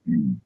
Mm.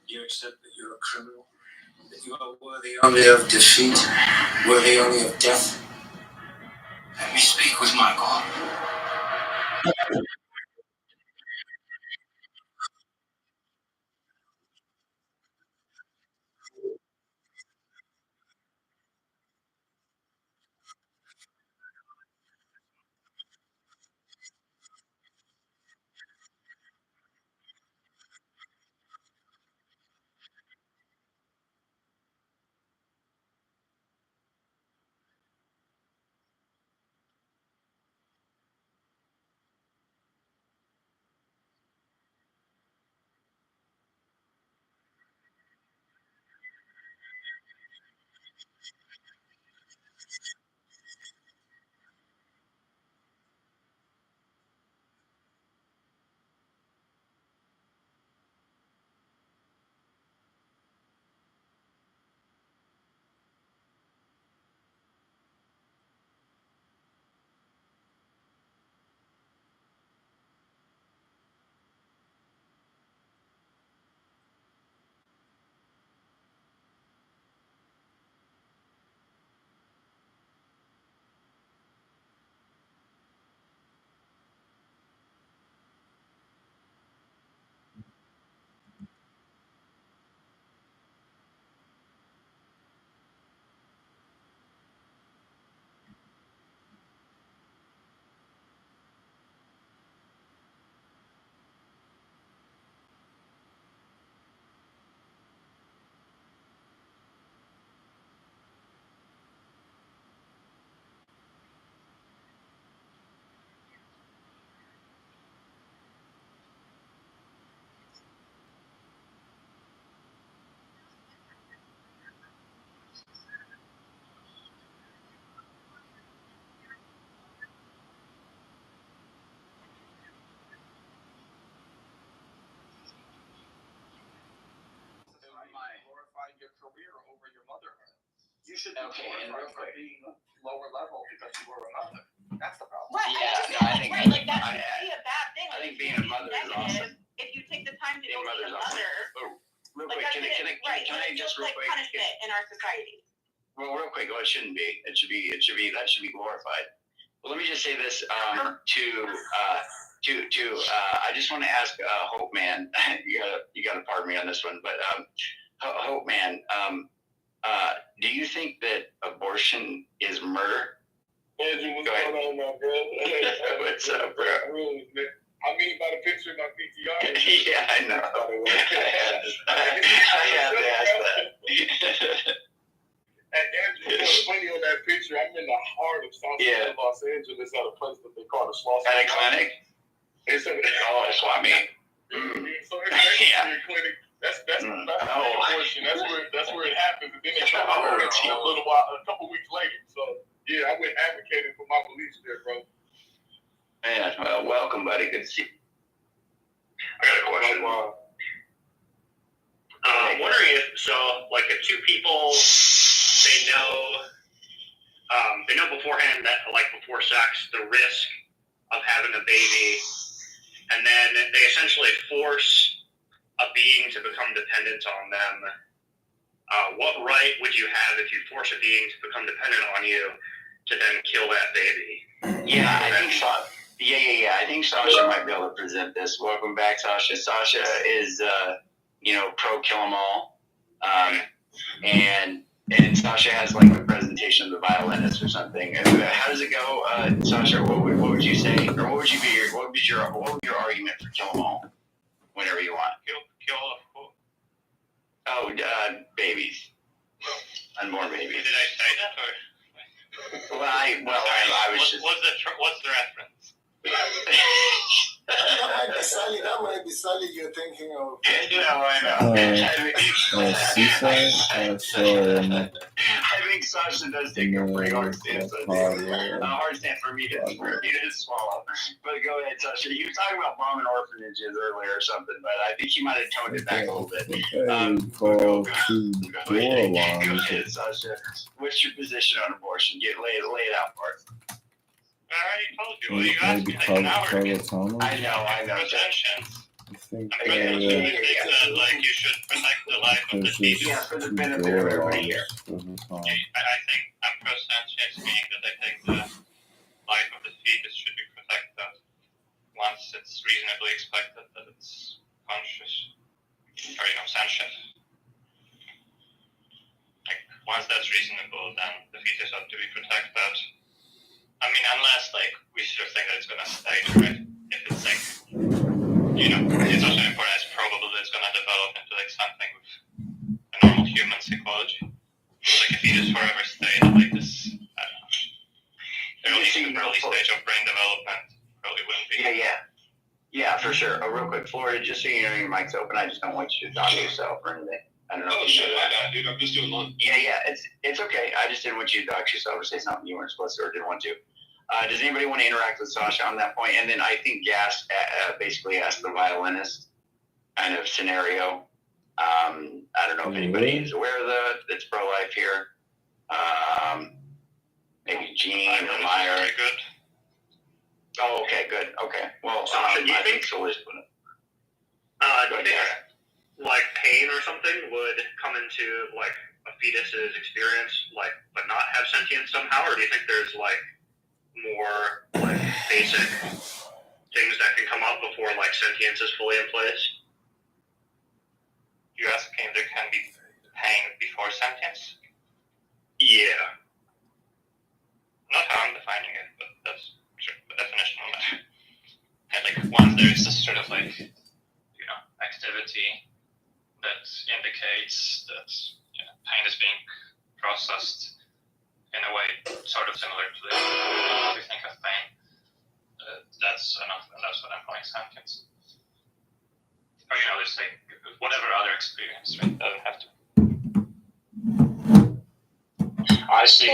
You accept that you're a criminal, that you are worthy only of defeat, worthy only of death. Let me speak with my God. Glorifying your career over your motherhood. You should be glorified for being lower level because you were a mother. That's the problem. Right. Yeah, I think like that should be a bad thing. I think being a mother is awesome. If you take the time to Being go be a awesome. mother. Oh, real Like quick, can I just real quick? Punishment in our society. Well, real quick, well, it shouldn't be. That should be glorified. Well, let me just say this I just want to ask Hope Man. You gotta pardon me on this one, but Hope Man, do you think that abortion is murder? Andrew, what's going on, my bro? What's up, bro? I mean, by the picture of my PTR. Yeah, I know. I have to ask that. And Andrew, what's funny on that picture? I'm in the heart of South Los Angeles at a place that they call the Swamp. At a clinic? It's a swap meet. So it's actually a clinic. That's the portion. That's where it happens, and then they come a couple weeks later. So yeah, I went advocating for my beliefs there, bro. Man, well, welcome, buddy. Good to see you. I got a question. Wondering if two people they know beforehand that before sex the risk of having a baby, and then they essentially force a being to become dependent on them. What right would you have if you force a being to become dependent on you to then kill that baby? Yeah, I think so. Yeah. I think Sasha might be able to present this. Welcome back, Sasha. Sasha is, pro kill 'em all, and Sasha has like a presentation of the violinist or something. How does it go, Sasha? What would you say, or what would your argument for kill 'em all? Whenever you want. Kill Oh, babies, unborn babies. Did I say that or? I was just. What's the reference? That might be Sally you're thinking of. I know. I think Sasha does take a pretty hard stance. A hard stance for me to swallow. But go ahead, Sasha. You were talking about bombing orphanages earlier or something, but I think you might have toned it back a little bit. Go ahead, Sasha. What's your position on abortion? Lay it out for us. I already told you. You asked me like an hour ago. I know. Pretensions. I think They said like you should protect the life of the fetus. Yeah, for the benefit of everybody here. I think I'm pro-sentience, meaning that I think the life of the fetus should be protected once it's reasonably expected that it's conscious or sentient. Like once that's reasonable, then the fetus ought to be protected. I mean, unless like we sort of think that it's gonna stay, right? If it's like, it's also important. It's probable that it's gonna develop into like something with a normal human psychology. So, like if he just forever stayed at like this, I don't know, early stage of brain development, probably wouldn't be. Yeah, for sure. Real quick, Florida, just so you know, your mic's open. I just don't want you to talk to yourself or anything. I don't know. Oh shit, dude, I'm just doing lunch. Yeah, it's okay. I just didn't want you to dox yourself or say something you weren't supposed to or didn't want to. Does anybody want to interact with Sasha on that point? And then I think Gas basically asked the violinist kind of scenario. I don't know if anybody is aware of that's pro-life here. Maybe Gene or Meyer. Very good. Oh, okay, good. Okay. Well, do you think so? Do you think like pain or something would come into like a fetus's experience, like but not have sentience somehow, or do you think there's like more like basic things that can come up before like sentience is fully in place? You're asking if there can be pain before sentience? Yeah. Not how I'm defining it, but that's sort of the definition of that. And like once there's this sort of like activity that indicates that pain is being processed in a way sort of similar to the way we think of pain. That's enough, and that's what I'm calling sentience. Or just like whatever other experience, right? Doesn't have to. I see.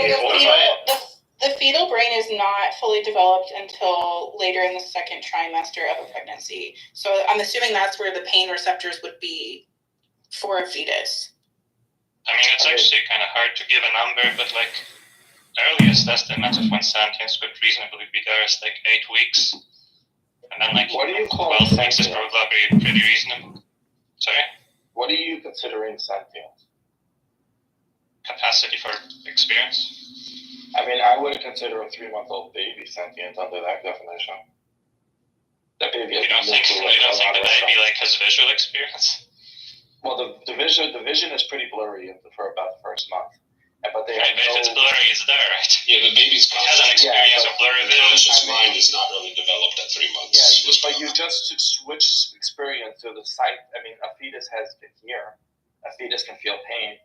The fetal brain is not fully developed until later in the second trimester of a pregnancy. So I'm assuming that's where the pain receptors would be for a fetus. I mean, it's actually kind of hard to give a number, but like earliest estimate of when sentience could reasonably be there is like 8 weeks. And then like 12 weeks is probably pretty reasonable. Sorry? What are you considering sentience? Capacity for experience. I mean, I would consider a 3-month-old baby sentient under that definition. That baby has you don't think the baby like has visual experience? Well, the vision is pretty blurry for about the first month. But if it's blurry, it's there, right? Yeah, the baby's has an experience of blurry vision. Conscious mind is not really developed at 3 months. Yeah, but you just switch experience to the sight. I mean, a fetus can hear. A fetus can feel pain.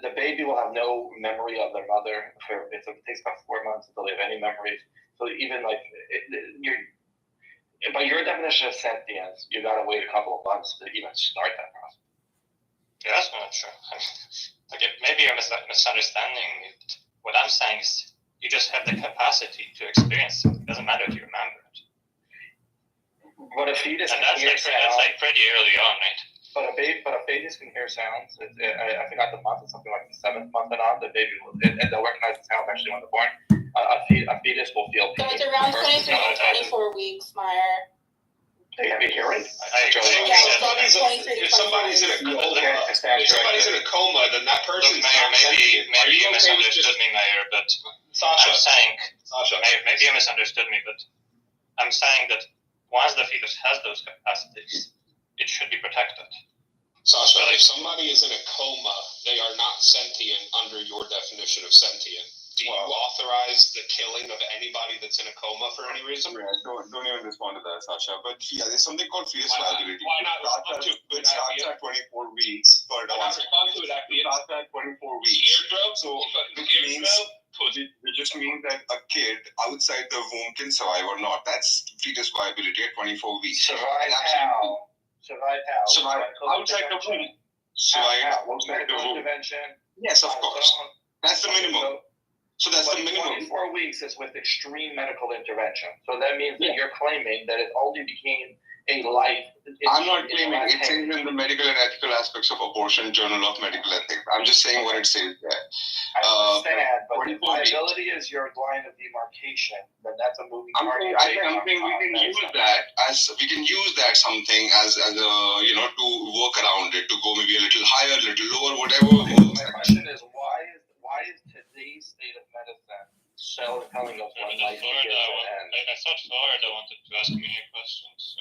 The baby will have no memory of their mother. It takes about 4 months until they have any memories. So even like by your definition of sentience, you gotta wait a couple of months to even start that process. Yeah, that's not true. Like maybe you're misunderstanding it. What I'm saying is you just have the capacity to experience it. It doesn't matter if you remember it. But a fetus and that's like pretty early on, right? But a fetus can hear sounds. I forgot the month. It's something like the 7th month and on. The baby will, and they'll recognize the sound actually when they're born. A fetus will feel pain. So it's around 23 to 24 weeks, Meyer. They have a hearing. If somebody's in a coma, then that person's maybe you misunderstood me, Mayor. But Sasha, I'm saying, maybe you misunderstood me. But I'm saying that once the fetus has those capacities, it should be protected. Sasha, if somebody is in a coma, they are not sentient under your definition of sentient. Do you authorize the killing of anybody that's in a coma for any reason? Don't even respond to that, Sasha. But yeah, there's something called fetus viability. Why not respond to it? It starts at 24 weeks. Why not respond to it, Acquiesce? It starts at 24 weeks. Eardrum? So, which means It just means that a kid outside the womb can survive or not. That's fetus viability at 24 weeks. Survive how? Survive how? Survive outside the womb. Survive outside the womb. Intervention. Yes, of course. That's the minimum. So that's the minimum. 24 weeks is with extreme medical intervention. So that means that you're claiming that it only became a life. I'm not claiming it says in the medical and ethical aspects of abortion, Journal of Medical Ethics. I'm just saying what it says there. I understand, but if viability is your line of demarcation, then that's a moving target. I'm saying we can use that something as a to work around it, to go maybe a little higher, a little lower, whatever. My question is why is today's state of medicine telling us when life begins and ends? I thought Florida wanted to ask me a question, so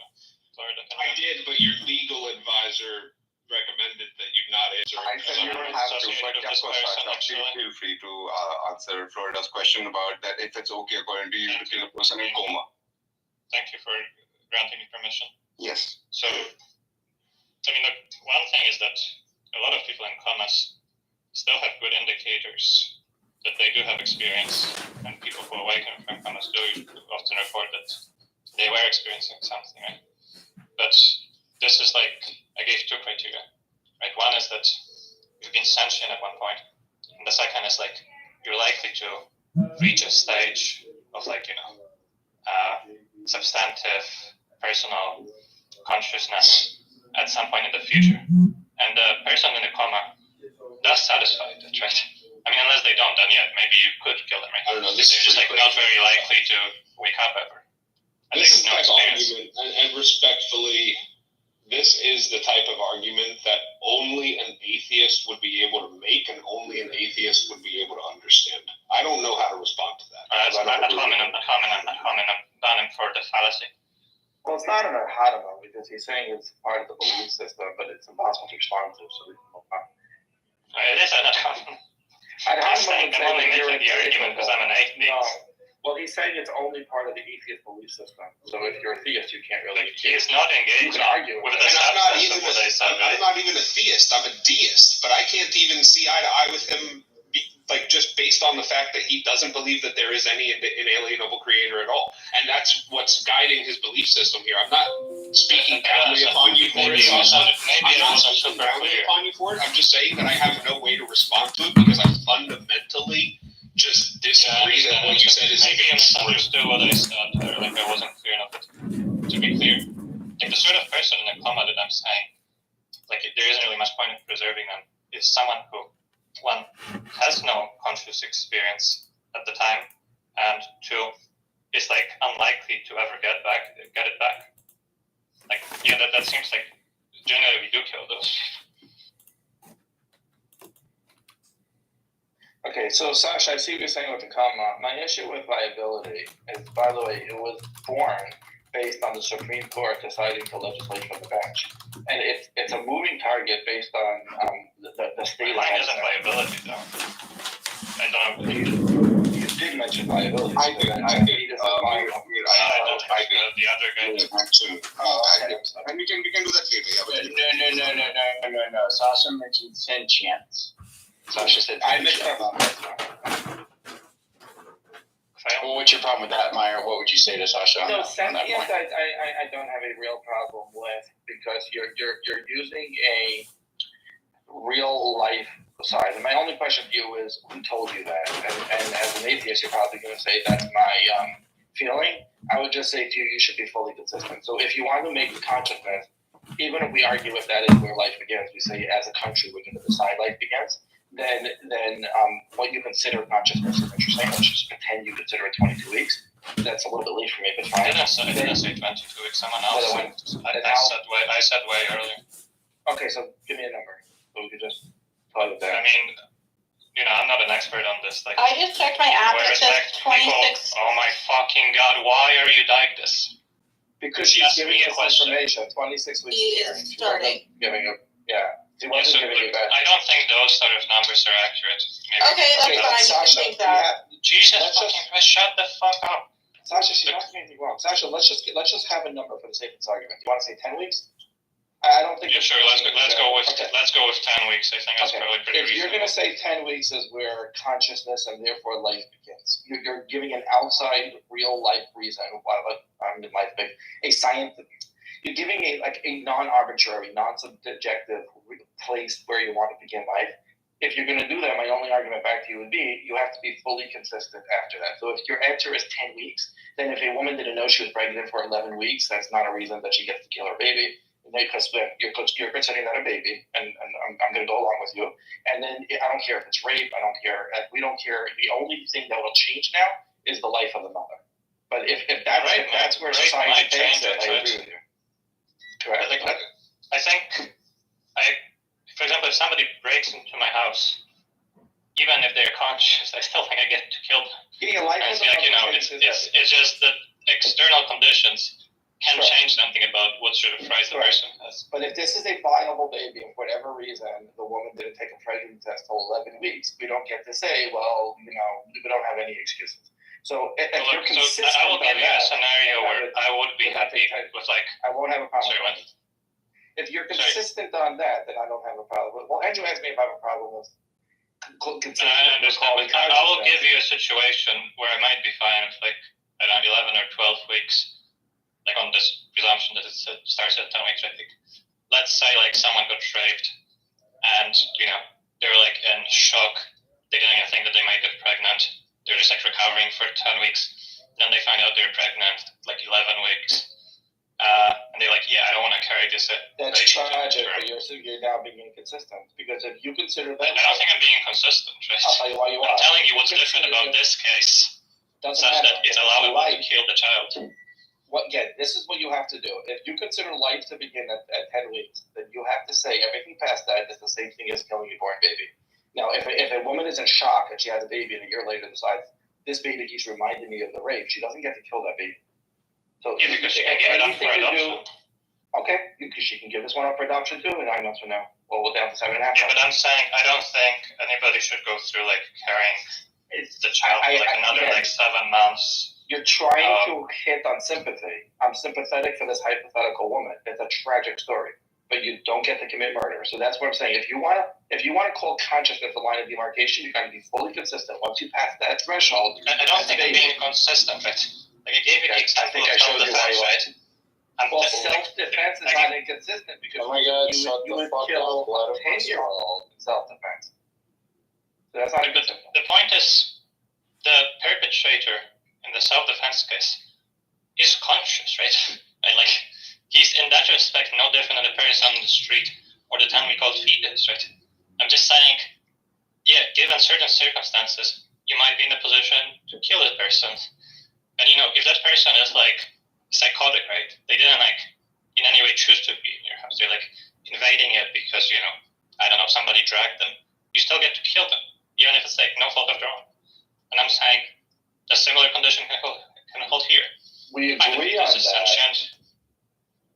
Florida can I did, but your legal advisor recommended that you not answer. I said you don't have to, but of course, feel free to answer Florida's question about that if it's okay according to you to kill a person in coma. Thank you for granting me permission. Yes. So, I mean, one thing is that a lot of people in comas still have good indicators that they do have experience, and people who awaken from comas do often report that they were experiencing something, right? But this is like, I gave two criteria, right? One is that you've been sentient at one point, and the second is like, you're likely to reach a stage of substantive personal consciousness at some point in the future. And the person in the coma does satisfy that, right? I mean, unless they don't, then yeah, maybe you could kill them, right? I don't know. They're just like not very likely to wake up ever. This is the type of argument, and respectfully, this is the type of argument that only an atheist would be able to make, and only an atheist would be able to understand. I don't know how to respond to that. That's not ad hominem for the fallacy. Well, it's not an ad hominem because he's saying it's part of the belief system, but it's impossible to respond to. So we can move on. It is an ad hominem. I'm only making the argument because I'm an atheist. No. Well, he's saying it's only part of the atheist belief system. So if you're a theist, you can't really. He is not engaged argue with the I'm not substance even a theist. I'm a deist, but I can't even see eye to eye with him. Just based on the fact that he doesn't believe that there is any inalienable creator at all, and that's what's guiding his belief system here. I'm not speaking downly upon you for it. I'm just saying that I have no way to respond to it because I fundamentally just disagree that what you said is maybe you misunderstood what I said, or like I wasn't clear enough. To be clear, like the sort of person in a coma that I'm saying, like there isn't really much point in preserving them, is someone who, one, has no conscious experience at the time, and two, is like unlikely to ever get it back. Like, yeah, that seems like generally we do kill those. Okay, so Sasha, I see what you're saying with the coma. My issue with viability is, by the way, it was born based on the Supreme Court deciding to legislate from the bench. And it's a moving target based on the state. Mine isn't viability, though. I don't know. You did mention viability. I did. The other guy did. And we can do that later. No. Sasha mentioned sentience. Sasha said I mixed up on that. Well, what's your problem with that, Meyer? What would you say to Sasha? No, sentience I don't have a real problem with because you're using a real life side. And my only question to you is, who told you that? And as an atheist, you're probably going to say that's my feeling. I would just say to you, you should be fully consistent. So if you want to make consciousness, even if we argue if that is where life begins, we say as a country we're going to decide life begins. Then what you consider consciousness is interesting. Let's just pretend you consider it 22 weeks. That's a little bit late for me, but fine. I didn't say 22 weeks. Someone else I said way earlier. Okay, so give me a number. So we could just plug it there. I mean, I'm not an expert on this. Like, I just checked my app. It says 26. Oh my fucking god! Why are you like this? Because she's giving us information. 26 weeks. He is starting. Giving a He Yeah, wasn't giving you that. I don't think those sort of numbers are accurate. Maybe. Okay, that's fine. You can think that. Jesus fucking Christ, shut the fuck up. Sasha, she's not doing anything wrong. Sasha, let's just have a number for the sake of this argument. You want to say 10 weeks? I don't think. Yeah, sure. Let's go with Okay. 10 weeks. I think that's probably pretty If you're reasonable. going to say 10 weeks is where consciousness and therefore life begins, you're giving an outside real life reason why life begins. A scientific. You're giving a non-arbitrary, non-subjective place where you want to begin life. If you're going to do that, my only argument back to you would be you have to be fully consistent after that. So if your answer is 10 weeks, then if a woman didn't know she was pregnant for 11 weeks, that's not a reason that she gets to kill her baby. Because you're considering that a baby, and I'm going to go along with you. And then I don't care if it's rape. I don't care. We don't care. The only thing that will change now is the life of the mother. But if that's where society takes it, I agree with you. Correct. I think, for example, if somebody breaks into my house, even if they're conscious, I still think I get to kill them. Yeah, life and it's just that external conditions can change something about what sort of rights the person has. But if this is a viable baby, and for whatever reason the woman didn't take a pregnancy test till 11 weeks, we don't get to say, well, we don't have any excuses. So if you're consistent, I will give you a scenario where I would be happy with I won't have a problem. Sorry, if you're consistent on that, then I don't have a problem. Well, Andrew asked me if I have a problem with. I understand. I will give you a situation where I might be fine with 11 or 12 weeks. On this presumption that it starts at 10 weeks, I think. Let's say someone got raped, and they were in shock. They didn't even think that they might get pregnant. They're just recovering for 10 weeks. Then they find out they're pregnant 11 weeks, and they're I don't want to carry this. That's tragic. But you're now being inconsistent because if you consider that, I don't think I'm being consistent. Right? I'll tell you why you are. I'm telling you what's different about this case, such that it's allowable to kill the child. This is what you have to do. If you consider life to begin at 10 weeks, then you have to say everything past that is the same thing as killing a born baby. Now, if a woman is in shock and she has a baby and a year later decides, this baby keeps reminding me of the rape, she doesn't get to kill that baby. So because she can give it up for adoption. Okay, because she can give this one up for adoption too in 9 months from now. Well, we're down to 7.5 months. Yeah, but I'm saying I don't think anybody should go through carrying the child for another 7 months. You're trying to hit on sympathy. I'm sympathetic for this hypothetical woman. It's a tragic story, but you don't get to commit murder. So that's what I'm saying. If you want to call consciousness the line of demarcation, you got to be fully consistent. Once you pass that threshold, I don't think I'm being consistent, right? I gave you the example of self-defense, right? Well, self-defense is not inconsistent because you would kill a 10-year-old in self-defense. So that's not inconsistent. The point is, the perpetrator in the self-defense case is conscious, right? And he's in that respect no different than the person on the street or the 10-week-old fetus, right? I'm just saying, given certain circumstances, you might be in a position to kill that person. And if that person is psychotic, right? They didn't in any way choose to be in your house. They're invading it because I don't know, somebody dragged them. You still get to kill them, even if it's no fault of their own. And I'm saying a similar condition can hold here. We agree on that.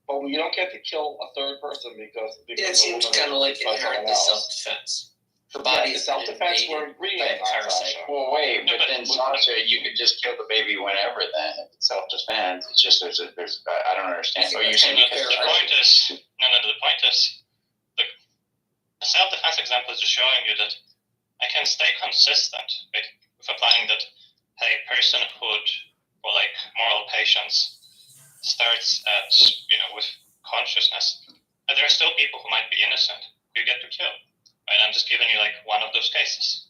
But you don't get to kill a third person because it seems kind of inherent to self-defense. The body is self-defense. We're agreeing on that. Well, wait, but then Sasha, you could just kill the baby whenever. Then if it's self-defense, it's just there's I don't understand. So you're saying the point is the point is the self-defense example is just showing you that I can stay consistent, right, with applying that. Hey, personhood or moral patience starts at with consciousness, and there are still people who might be innocent who you get to kill. And I'm just giving you one of those cases.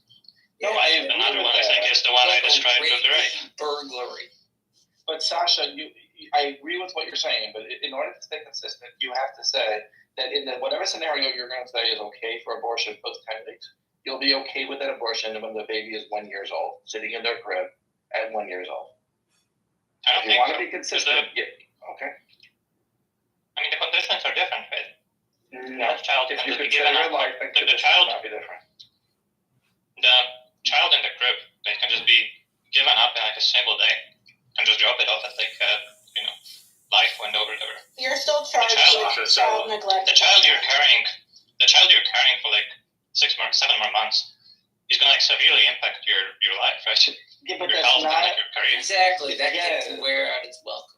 No, another one I think is the one I described with the rape. Burglary. But Sasha, I agree with what you're saying, but in order to stay consistent, you have to say that in whatever scenario you're going to say is okay for abortion post 10 weeks, you'll be okay with that abortion when the baby is 1 year old, sitting in their crib at 1 year old. If you want to be consistent, okay. I mean, the conditions are different, right? No, the child if can you just be consider given up. life, The child not be different. The child in the crib, they can just be given up in a single day. Can just drop it off at life window or whatever. You're still charged with child neglect. The child you're carrying for 7 more months is going to severely impact your life, right? Yeah, but your that's health not and your career. Exactly. That gets to wear out its welcome.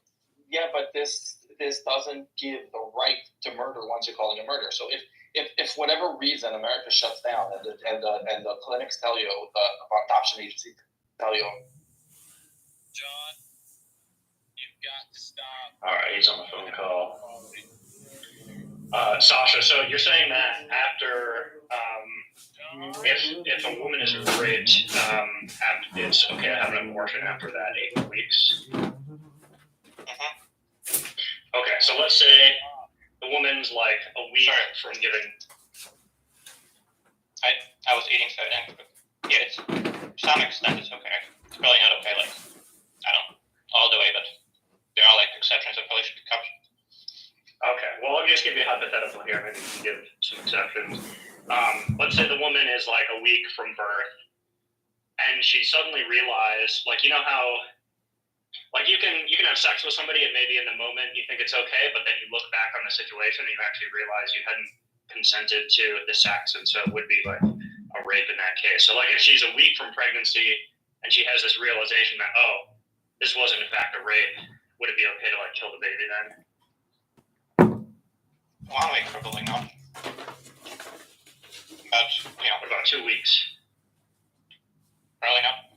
Yeah, but this doesn't give the right to murder once you're calling it murder. So if whatever reason America shuts down and the clinics tell you, the adoption agency tell you, John, you've got to stop. All right, he's on the phone call. Sasha, so you're saying that after, if a woman is raped, it's okay to have an abortion after that 8 weeks? Okay, so let's say the woman's like a week from giving. I was eating food, and yeah, to some extent it's okay. It's probably not okay, like, I don't know, all the way, but there are like exceptions that probably should be covered. Okay, well, let me just give you a hypothetical here. Maybe you can give some exceptions. Let's say the woman is like a week from birth, and she suddenly realized, like, you know how, like, you can have sex with somebody and maybe in the moment you think it's okay, but then you look back on the situation and you actually realize you hadn't consented to the sex, and so it would be like a rape in that case. So, like, if she's a week from pregnancy and she has this realization that, oh, this wasn't in fact a rape, would it be okay to like kill the baby then? 1 week probably not. But, you know, what about 2 weeks? Probably not.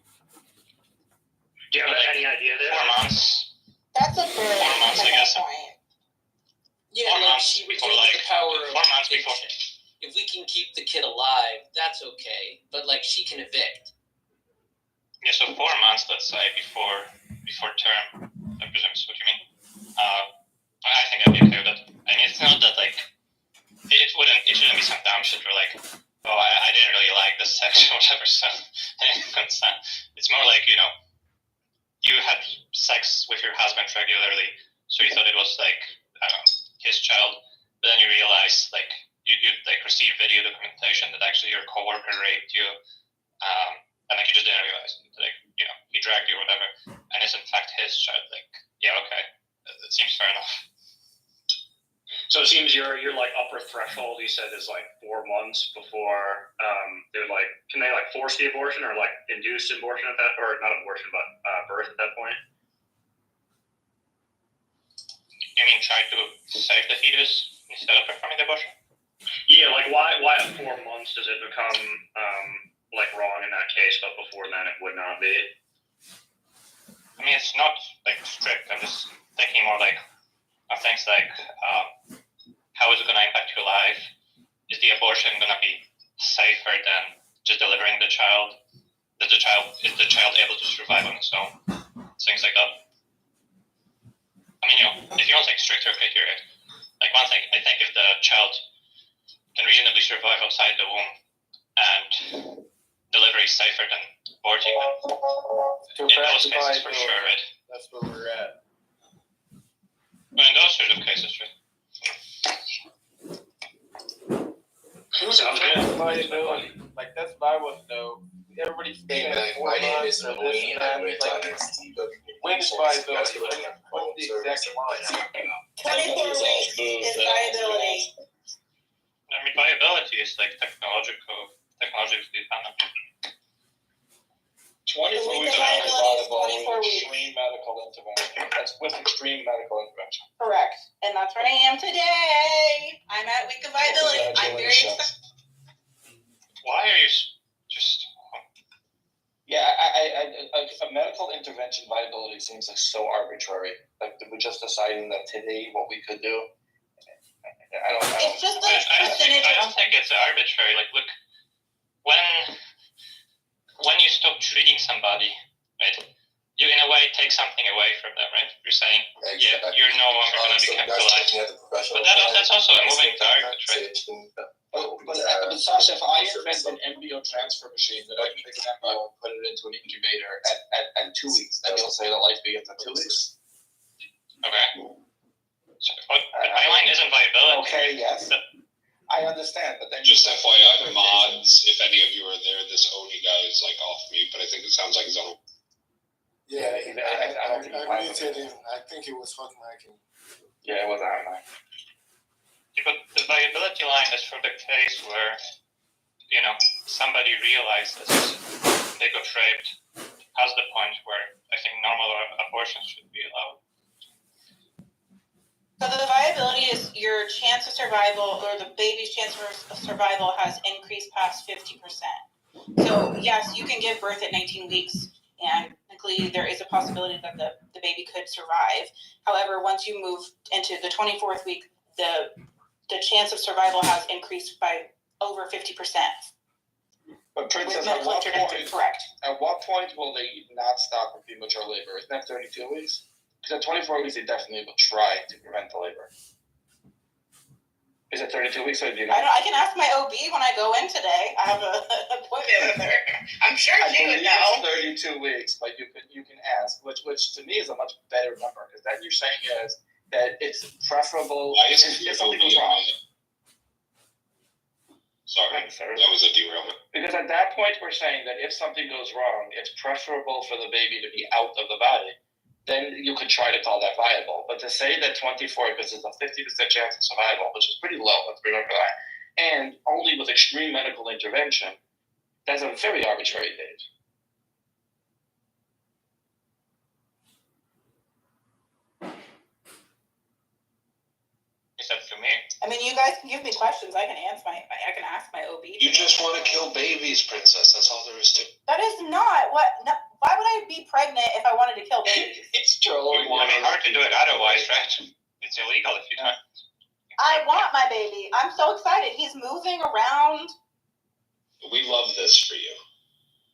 Do you have any idea there? 4 months. That's a birth. 4 months, I guess. Yeah, 4 like months she before, retains like, the power 4 months of before. eviction. If we can keep the kid alive, that's okay. But like she can evict. Yeah, so 4 months, let's say, before term, I presume is what you mean. I think I'd be okay with that. I mean, it's not that, like, it shouldn't be some dumb shit where, like, oh, I didn't really like this sex or whatever, so I didn't consent. It's more like, you know, you had sex with your husband regularly, so you thought it was, like, I don't know, his child, but then you realize, like, you like, receive video documentation that actually your coworker raped you, and, like, you just didn't realize, like, you know, he dragged you or whatever, and it's in fact his child, like, yeah, okay, that seems fair enough. So it seems your like upper threshold, you said, is like 4 months before they're like, can they like force the abortion or like induce abortion at that, or not abortion, but birth at that point? You mean try to save the fetus instead of performing the abortion? Yeah, like why at 4 months does it become like wrong in that case, but before then it would not be? I mean, it's not like strict. I'm just thinking more like of things like how is it going to impact your life? Is the abortion going to be safer than just delivering the child? Is the child able to survive on its own? Things like that. I mean, you know, if you don't take stricter criteria, like one thing, I think if the child can reasonably survive outside the womb and delivery is safer than aborting, then in those cases for sure, right? That's where we're at. Well, in those sort of cases, right? Sounds good. Viability. Like, that's what I want to know. Everybody's saying My name is or Louis, this and I'm and with that. Like, when is viability? What's the exact line? 24 weeks is viability. I mean, viability is like technologically dependent. 24 The week weeks of is viability is viable 24 with weeks. extreme medical intervention. That's with extreme medical intervention. Correct. And that's where I am today. I'm at week of viability. I'm very excited. Why are you just... Yeah, a medical intervention viability seems like so arbitrary. Like, we're just deciding that today what we could do. It's just a percentage. I don't think it's arbitrary. Like, look, when you stop treating somebody, right, you in a way take something away from them, right? You're saying, yeah, you're no longer going to be kept alive. But that's also a moving target, right? But Sasha, if I invent an embryo transfer machine that I can take an embryo and put it into an incubator at 2 weeks, then you'll say that life begins at 2 weeks? Okay. So, but my line isn't viability. Okay, yes. I understand, but then Just FYI, mods, if any of you are there, this Oni guy is like off mute, but I think it sounds like he's on. Yeah, I don't think I muted him. I think it was hot micing. Yeah, it was hot mic. But the viability line is for the case where, you know, somebody realizes they got raped past the point where I think normal abortions should be allowed. So the viability is your chance survival, or the baby's chance of survival, has increased past 50%. So yes, you can give birth at 19 weeks, and technically there is a possibility that the baby could survive. However, once you move into the 24th week, the chance of survival has increased by over 50%. But Princess, With medical intervention, correct. At what point will they not stop with premature labor? Isn't that 32 weeks? Because at 24 weeks, they definitely will try to prevent the labor. Is it 32 weeks or do you know? I can ask my OB when I go in today. I have an appointment with her. I'm sure she would know. It's 32 weeks, but you can ask, which to me is a much better number, because then you're saying is that it's preferable Why isn't if something goes wrong. Sorry, that was a derailment. Because at that point, we're saying that if something goes wrong, it's preferable for the baby to be out of the body. Then you could try to call that viable. But to say that 24, because it's a 50% chance of survival, which is pretty low, let's remember that, and only with extreme medical intervention, that's a very arbitrary date. It's up to me. I mean, you guys can give me questions. I can ask my OB. You just want to kill babies, Princess. That's all there is to it. That is not what. No, why would I be pregnant if I wanted to kill babies? It's true. I mean, hard to do it otherwise, right? It's illegal if you try. I want my baby. I'm so excited. He's moving around. We love this for you.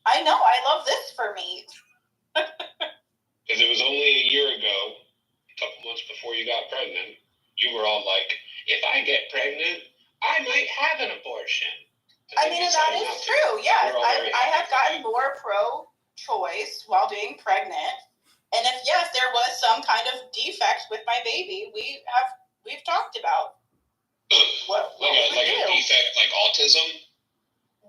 I know. I love this for me. Because it was only a year ago, a couple months before you got pregnant, you were all like, if I get pregnant, I might have an abortion. I mean, and that is true. Yes, I have gotten more pro-choice while being pregnant. And if, yes, there was some kind of defect with my baby, we've talked about what like a defect, like autism?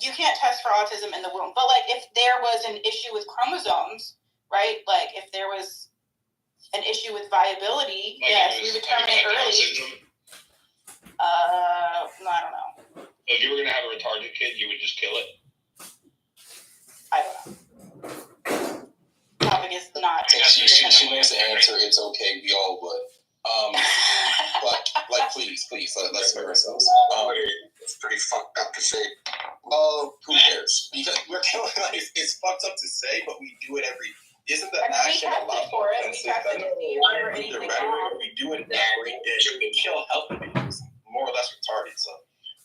You can't test for autism in the womb. But, like, if there was an issue with chromosomes, right? Like, if there was an issue with viability, like yes, we would terminate early. I don't know. So if you were going to have a retarded kid, you would just kill it? I don't know. Topic is not. She knows the answer. It's okay. We all would. But please, let's hear ourselves. It's pretty fucked up to say. Well, who cares? Because we're killing life. It's fucked up to say, but we do it every. Isn't the action a lot more offensive than the rhetoric? We do it every day. We kill healthy babies, more or less retarded. So,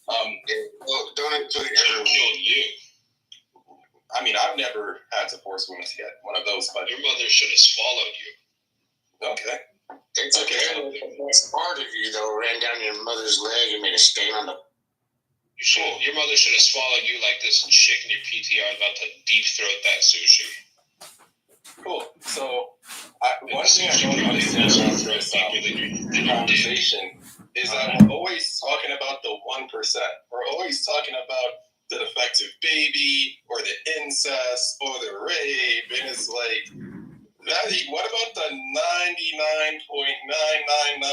well, don't ever kill you. I mean, I've never had to force women to get one of those, but your mother should have swallowed you. Okay. It's okay. It's part of you, though, ran down your mother's leg and made a stain on the. Your mother should have swallowed you like this chick in your PTR about to deep throat that sushi. Cool. So, one thing I don't understand about this conversation is that we're always talking about the 1%. We're always talking about the defective baby or the incest or the rape, and it's like, what about the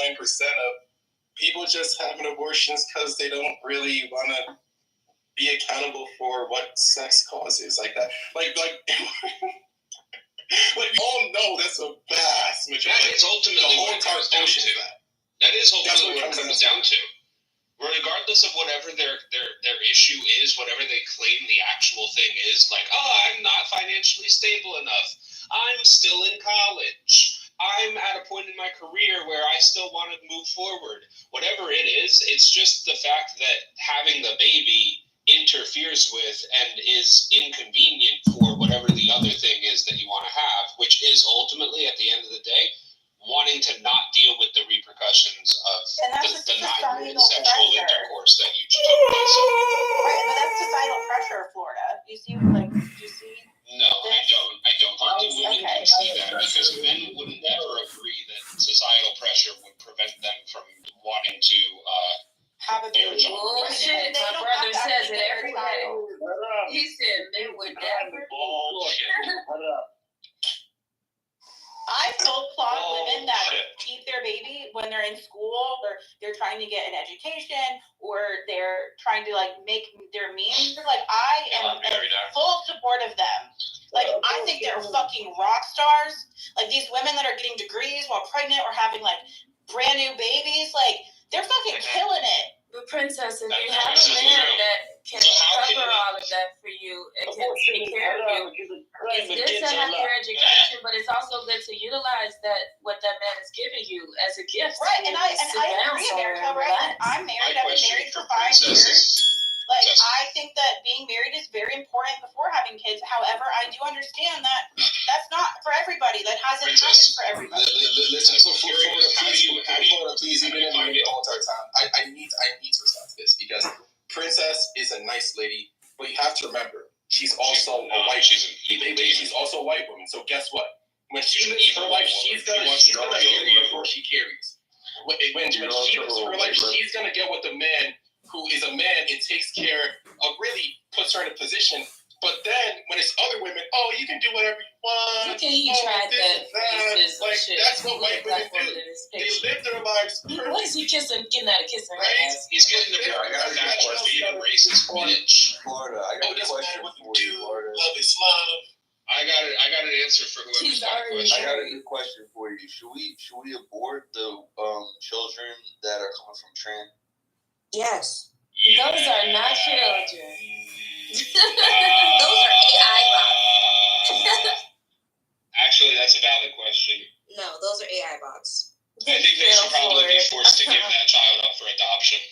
99.999% of people just having abortions because they don't really want to be accountable for what sex causes, like that, like we all know that's a vast majority. That is ultimately what it comes down to. That is ultimately what it comes down to. Regardless of whatever their issue is, whatever they claim the actual thing is, like, oh, I'm not financially stable enough. I'm still in college. I'm at a point in my career where I still want to move forward. Whatever it is, it's just the fact that having the baby interferes with and is inconvenient for whatever the other thing is that you want to have, which is ultimately, at the end of the day, wanting to not deal with the repercussions of the non-sexual intercourse that you took place. Right, but that's societal pressure, Florida. You see, like, No, I don't. I don't think women can see that, because men would never agree that societal pressure would prevent them from wanting to have a baby. Bullshit. My brother says it every day. He said they would never. Bullshit. I still applaud women that keep their baby when they're in school, or they're trying to get an education, or they're trying to like make their means. Like, I am in full support of them. Like, I think they're fucking rock stars. Like, these women that are getting degrees while pregnant or having like brand new babies, like, they're fucking killing it. But Princess, if you That have a is man true. that can So how can cover you- all of that for you and can take care of you, it's good to have your education, but it's also good to utilize what that man is giving you as a gift. Right, and I agree, America, right? I'm married, I've been married for 5 years. Like, I think that being married is very important before having kids. However, I do understand that that's not for everybody. That hasn't happened for everybody. Listen, please, even in the whole entire time, I need to respond to this because Princess is a nice lady, but you have to remember, she's also a white. She's also a white woman. So guess what? When she lives her life, she's gonna carry before she carries. When she lives her life, she's gonna get with the man who is a man and takes care of, really puts her in a position. But then when it's other women, you can do whatever you want. Look at he tried that racism like shit. that's what white women do. They live their lives perfectly. What is he kissing? Getting out of kissing her ass? He's getting the bachelor being a racist bitch. Florida, I got a question for you, Florida. Love is love. I got an answer for whoever's got a question. I got a good question for you. Should we abort the children that are coming from trans? Yes. Those are not children. Those are AI bots. Actually, that's a valid question. No, those are AI bots. I think they should probably be forced to give that child up for adoption.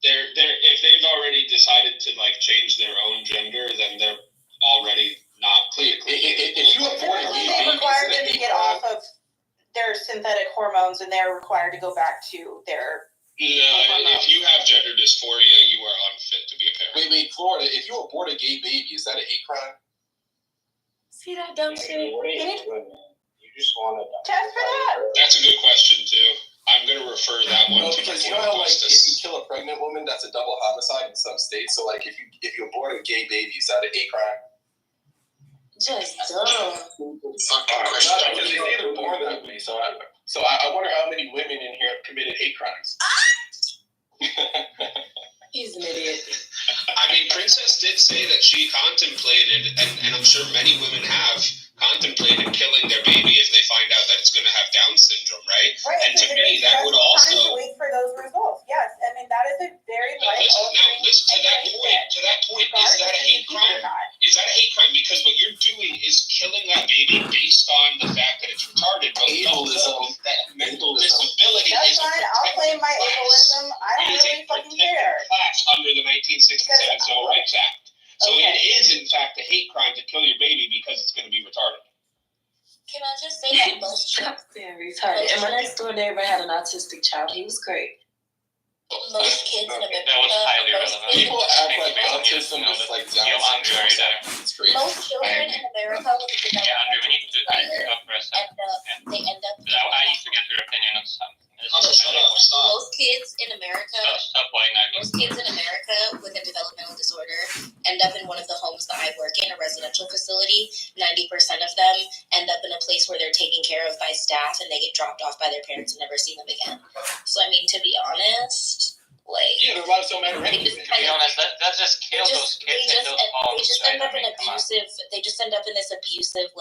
If they've already decided to change their own gender, then they're already not clear. If you abort a They require them to get off of their synthetic hormones, and they're required to go back to their. No, if you have gender dysphoria, you are unfit to be a parent. Wait, Florida, if you abort a gay baby, is that a hate crime? See that dumb shit? You just want to test for that. That's a good question too. I'm gonna refer that one No, to because you know how if you kill a pregnant woman, that's a double homicide in some states. So if you abort a gay baby, is that a hate crime? Just dumb. Because they were born that way. So I wonder how many women in here have committed hate crimes. He's an idiot. I mean, Princess did say that she contemplated, and I'm sure many women have contemplated killing their baby if they find out that it's going to have Down syndrome, right? Right. And to me, that would also. Time to wait for those results. Yes, I mean that is a very life-altering. To that point, is that a hate crime? Is that a hate crime? Because what you're doing is killing that baby based on the fact that it's retarded, but also that mental disability That's is a fine. I'll claim my ableism. I don't really fucking care. class under the 1967 Civil Rights Act. So it is, in fact, a hate crime to kill your baby because it's going to be retarded. Can I just say that most Stop saying retarded. And my next door neighbor had an autistic child. He was great. Most kids in America. That was highly relevant. People act like autism is like Down syndrome. It's crazy. Most children in America with a Andrew, we need to talk for a second. they end up. I need to get your opinion on something. Most kids in America. Stop whining at me. Most kids in America with a developmental disorder end up in one of the homes that I work in, a residential facility. 90% of them end up in a place where they're taken care of by staff, and they get dropped off by their parents and never see them again. So I mean, to be honest, their lives don't matter anyway. To be honest, that just kills those kids in those homes. They just end up in abusive. They just end up in this abusive,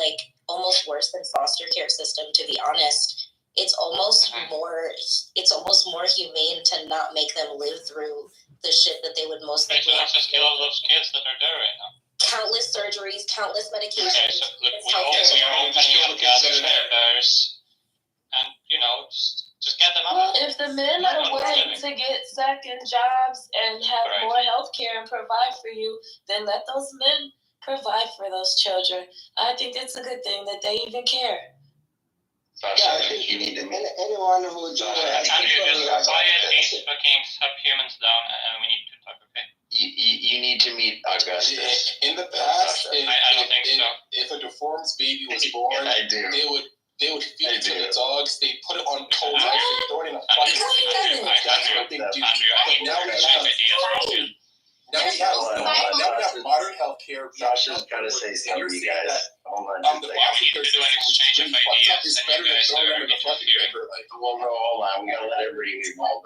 almost worse than foster care system. To be honest, it's almost more. It's almost more humane to not make them live through the shit that they would most likely have to just kill all those kids that are there right now. Countless surgeries, countless medications. Okay, so look, we all your own opinion on gathers and bears, and just get them Well, out. if the men are willing to get second jobs and have more health care and provide for you, then let those men provide for those children. I think it's a good thing that they even care. I think you need to meet anyone who would Andrew, just quiet these fucking subhumans down, and we need to talk, okay? You need to meet Augustus. In the past, I don't think so. If a deformed baby was born, they would feed it to the dogs. They put it on cold ice and throw it in a fire. That's what they do. But now we have modern healthcare. Sasha's got to say something, you guys. Hold on. We need to do an exchange of ideas, and you guys are ready to hear it. Well, no, hold on. We got to let everybody involved.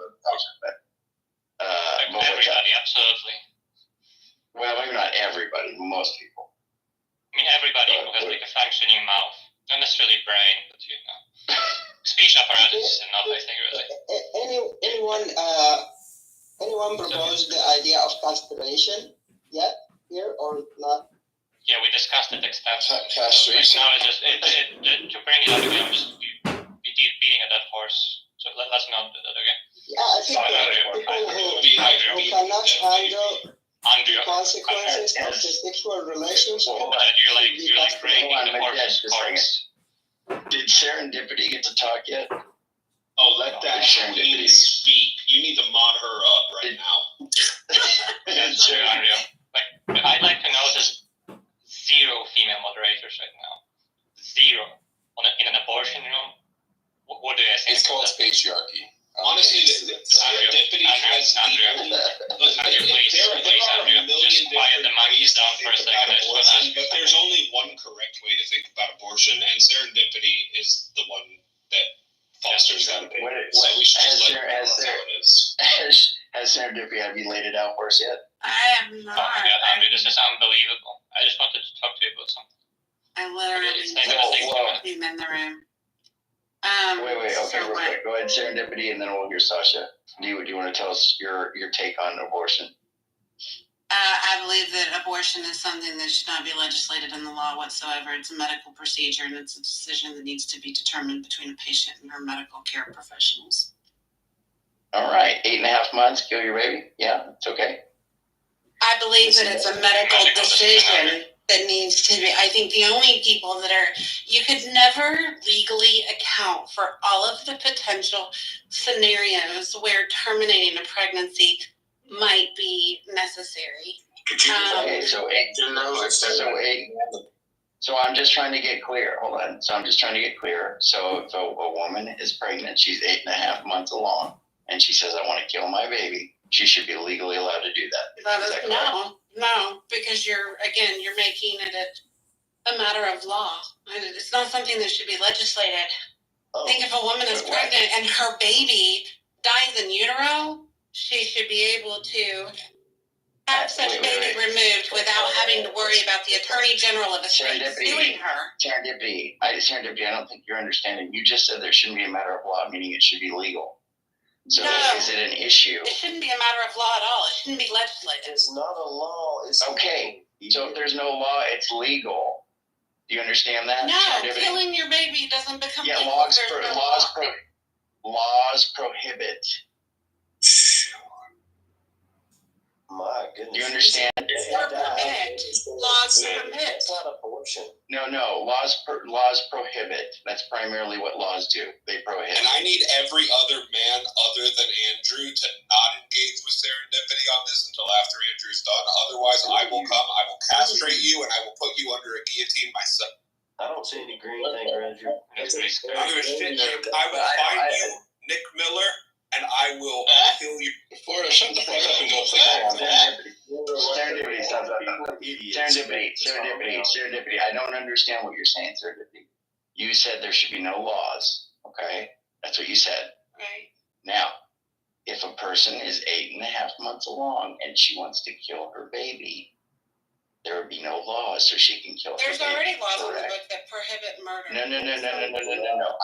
Everybody, absolutely. Well, maybe not everybody, most people. I mean, everybody who has a functioning mouth, not necessarily brain, but speech apparatus is enough, I think, really. Anyone Anyone proposed the idea of castration yet here or not? Yeah, we discussed it extensively. Castration? Now it's just to bring it up again, just beating a dead horse. So let's not do that again. Yeah, I think people who cannot handle the consequences of the sexual relationship. You're like breaking the horse's cards. Did Serendipity get to talk yet? Oh, let that queen speak. You need to mod her up right now. Like, I'd like to notice 0 female moderators right now. 0 in an abortion room. What do I think? It's called patriarchy. Honestly, Serendipity has please, Andrea, just quiet the monkeys down for a second. Abortion, but there's only one correct way to think about abortion, and Serendipity is the one that fosters that opinion. So we should just let it how it is. Has Serendipity, have you laid it out for us yet? I am not. Oh my God, Andrea, this is unbelievable. I just wanted to talk to you about something. I literally It's not gonna take 2 minutes. him in the room. Wait, okay, real quick. Go ahead, Serendipity, and then we'll hear Sasha. Do you want to tell us your take on abortion? I believe that abortion is something that should not be legislated in the law whatsoever. It's a medical procedure, and it's a decision that needs to be determined between a patient and her medical care professionals. All right, 8.5 months, kill your baby. Yeah, it's okay. I believe that it's a medical decision that needs to be. I think the only people that are, you could never legally account for all of the potential scenarios where terminating a pregnancy might be necessary. Okay, so I'm just trying to get clear. Hold on. So I'm just trying to get clear. So if a woman is pregnant, she's 8.5 months along, and she says, "I want to kill my baby," she should be legally allowed to do that. No, because you're making it a matter of law. And it's not something that should be legislated. Oh. Think if a woman is pregnant and her baby dies in utero, she should be able to have such baby removed without having to worry about the Attorney General of the state suing her. Serendipity, I don't think you're understanding. You just said there shouldn't be a matter of law, meaning it should be legal. So is it an issue? It shouldn't be a matter of law at all. It shouldn't be legislated. It's not a law. It's okay. So if there's no law, it's legal. Do you understand that? No, killing your baby doesn't become legal. Laws prohibit. My goodness. Do you understand? Laws permit. It's not abortion. No. Laws prohibit. That's primarily what laws do. They prohibit. And I need every other man other than Andrew to not engage with Serendipity on this until after Andrew's done. Otherwise, I will castrate you, and I will put you under a guillotine myself. I don't see any green thing, Andrew. I'm gonna shit you. I will find you, Nick Miller, and I will kill you. Florida, shut the fuck up and go play. Serendipity. I don't understand what you're saying, Serendipity. You said there should be no laws, okay? That's what you said. Right. Now, if a person is 8.5 months along and she wants to kill her baby, there would be no laws, so she can kill her baby. There's already laws in the book that prohibit murder. No.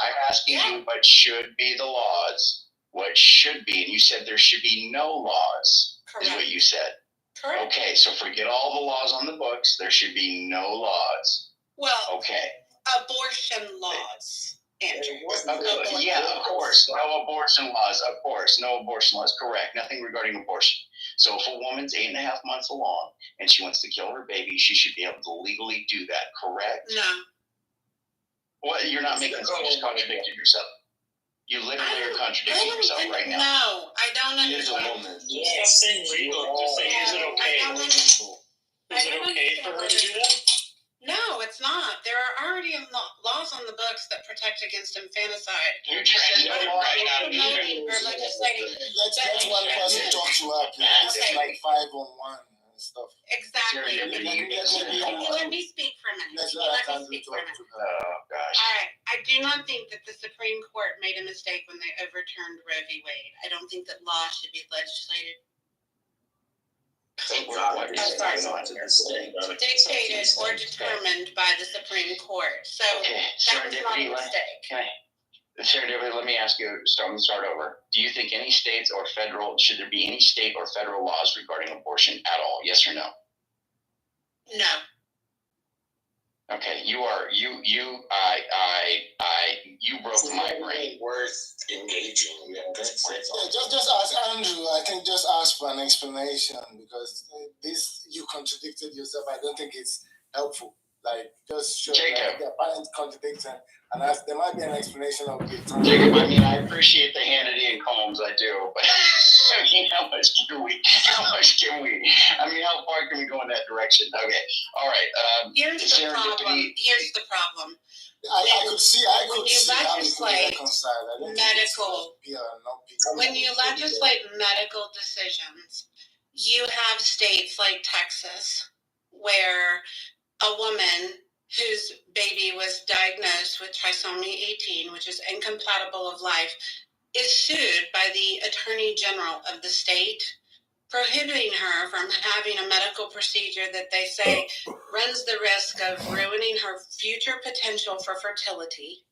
I'm asking you what should be the laws. What should be, and you said there should be no laws. Correct. Is what you said. Correct. Okay, so forget all the laws on the books. There should be no laws. Well, okay. Abortion laws, Andrew. Yeah, of course. No abortion laws. Of course, no abortion laws. Correct. Nothing regarding abortion. So if a woman's 8.5 months along and she wants to kill her baby, she should be able to legally do that. Correct? No. Well, you're not making sense. You just contradicted yourself. You literally are contradicting yourself right now. No, I don't understand. Stop saying legal. Just say, is it okay? Is it okay for her to do that? No, it's not. There are already laws on the books that protect against infanticide. You just said no law right now. Let's one person talk to her. This is like 5-on-1 and stuff. Exactly. Let me speak for a minute. Oh, gosh. All right. I do not think that the Supreme Court made a mistake when they overturned Roe v. Wade. I don't think that law should be legislated. Dictated or determined by the Supreme Court. So that was not a mistake. Serendipity, let me ask you, start over. Do you think any states or should there be any state or federal laws regarding abortion at all? Yes or no? No. Okay, you broke my brain. Worth engaging. Just ask Andrew. I think just ask for an explanation because this you contradicted yourself. I don't think it's helpful. Like just show Jacob. the apparent contradiction and ask. There might be an explanation of the time. Jacob, I mean, I appreciate the Hannity and Combs, I do, but I mean, how much can we? I mean, how far can we go in that direction? Okay, all right. Here's the problem. I could see when you legislate medical decisions, you have states like Texas where a woman whose baby was diagnosed with trisomy 18, which is incompatible of life, is sued by the Attorney General of the state, prohibiting her from having a medical procedure that they say runs the risk of ruining her future potential for fertility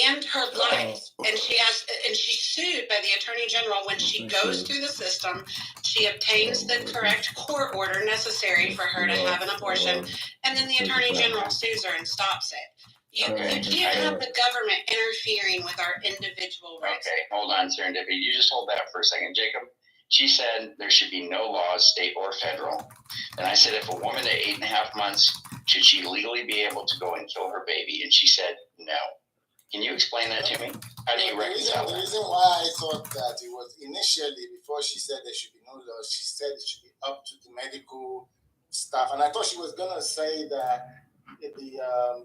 and her life. And she's sued by the Attorney General. When she goes through the system, she obtains the correct court order necessary for her to have an abortion, and then the Attorney General sues her and stops it. You can't have the government interfering with our individual rights. Okay, hold on, Serendipity. You just hold that for a second. Jacob, she said there should be no laws, state or federal. And I said, if a woman at 8.5 months, should she legally be able to go and kill her baby? And she said, no. Can you explain that to me? How do you reconcile that? The reason why I thought that it was initially, before she said there should be no laws, she said it should be up to the medical staff. And I thought she was going to say that the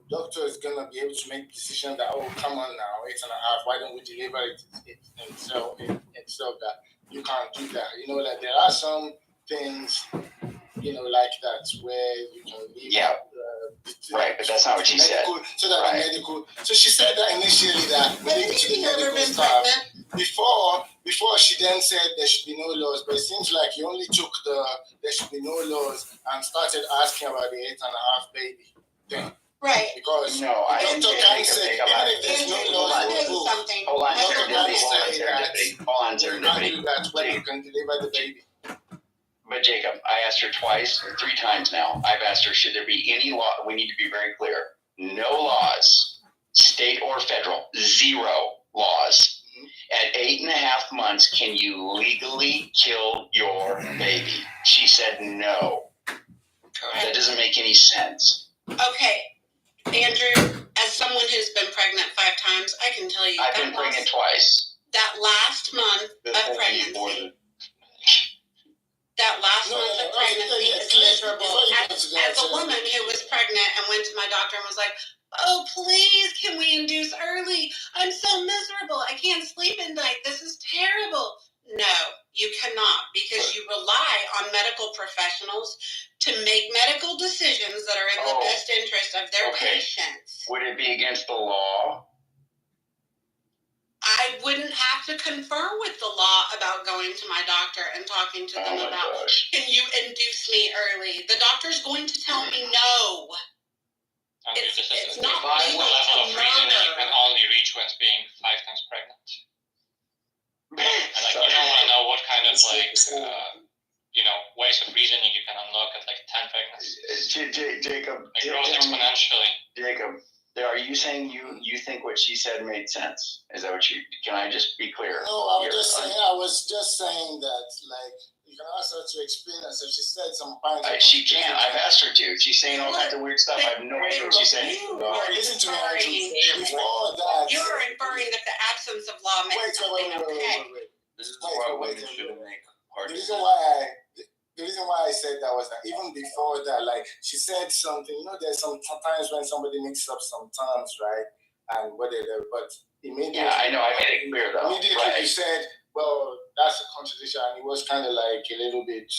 doctor is going to be able to make a decision that, oh, come on now, 8.5, why don't we deliver it itself that you can't do that. You know, like there are some things, you know, like that where you can leave. Yeah. Right, but that's not what she said. So that the medical. So she said that initially that we leave it to the medical staff. Before she then said there should be no laws, but it seems like you only took there should be no laws and started asking about the 8.5 baby thing. Right. Because no, I don't say even if there's no laws in the book, hold on, Serendipity. That's when you can deliver the baby. But Jacob, I asked her twice or 3 times now. I've asked her, should there be any law? We need to be very clear. No laws, state or federal, 0 laws. At 8.5 months, can you legally kill your baby? She said no. That doesn't make any sense. Okay, Andrew, as someone who's been pregnant 5 times, I can tell you I've been pregnant twice. That last month of pregnancy. That last month of pregnancy is miserable. As a woman who was pregnant and went to my doctor and was like, oh, please, can we induce early? I'm so miserable. I can't sleep at night. This is terrible. No, you cannot, because you rely on medical professionals to make medical decisions that are in the best interest of their patients. Would it be against the law? I wouldn't have to confer with the law about going to my doctor and talking to them about, can you induce me early? The doctor's going to tell me no. It's not legal level of to reasoning murder. you can only reach when being 5 times pregnant. And like, you don't want to know what kind of ways of reasoning you can unlock at like 10 pregnancies. Jacob, it grows exponentially. Jacob, are you saying you think what she said made sense? Is that what can I just be clear? No, I was just saying that, like, you can ask her to explain herself. She said some points. She can't. I've asked her to. She's saying all kinds of weird stuff. I have no idea what she's saying. Listen to me, before that. You're inferring that the absence of law makes something okay. This is why women shouldn't make hard decisions. The reason why I said that was that even before that, like, she said something, you know, there's sometimes when somebody mixes up some terms, right? And whatever, but immediately. Yeah, I know, I made it clear though. Immediately you said, well, that's a contradiction, and it was kind of like a little bit,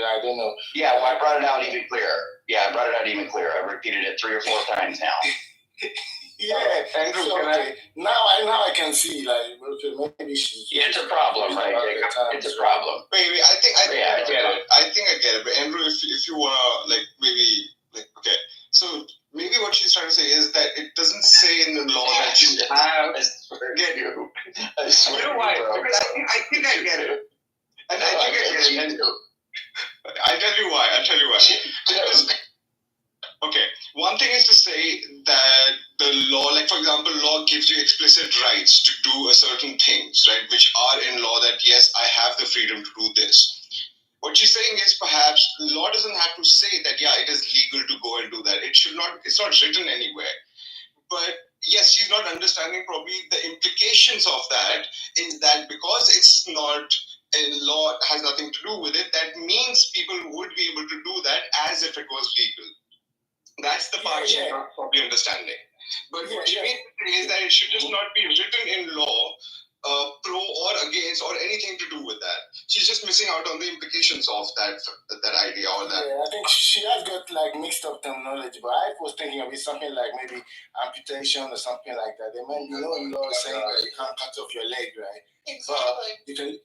I don't know. Yeah, well, I brought it out even clearer. I repeated it 3 or 4 times now. Yeah, Andrew, so, now I can see, like, okay, maybe she's. Yeah, it's a problem, right? It's a problem. Maybe I think I get it. I think I get it. But Andrew, if you wanna maybe okay, so maybe what she's trying to say is that it doesn't say in the law that you have. Get you. I swear. You know why? Because I think I get it. And I think I get it. I'll tell you why. Because, okay, one thing is to say that the law, like for example, law gives you explicit rights to do a certain things, right? Which are in law that yes, I have the freedom to do this. What she's saying is perhaps the law doesn't have to say that, yeah, it is legal to go and do that. It should not, it's not written anywhere. But yes, she's not understanding probably the implications of that, is that because it's not in law, has nothing to do with it, that means people would be able to do that as if it was legal. That's the part she's not probably understanding. But what she means to say is that it should just not be written in law, pro or against or anything to do with that. She's just missing out on the implications of that idea or that. Yeah, I think she has got like mixed up terminology, but I was thinking of it something like maybe amputation or something like that. They might law saying that you can't cut off your leg, right? Exactly. But you can,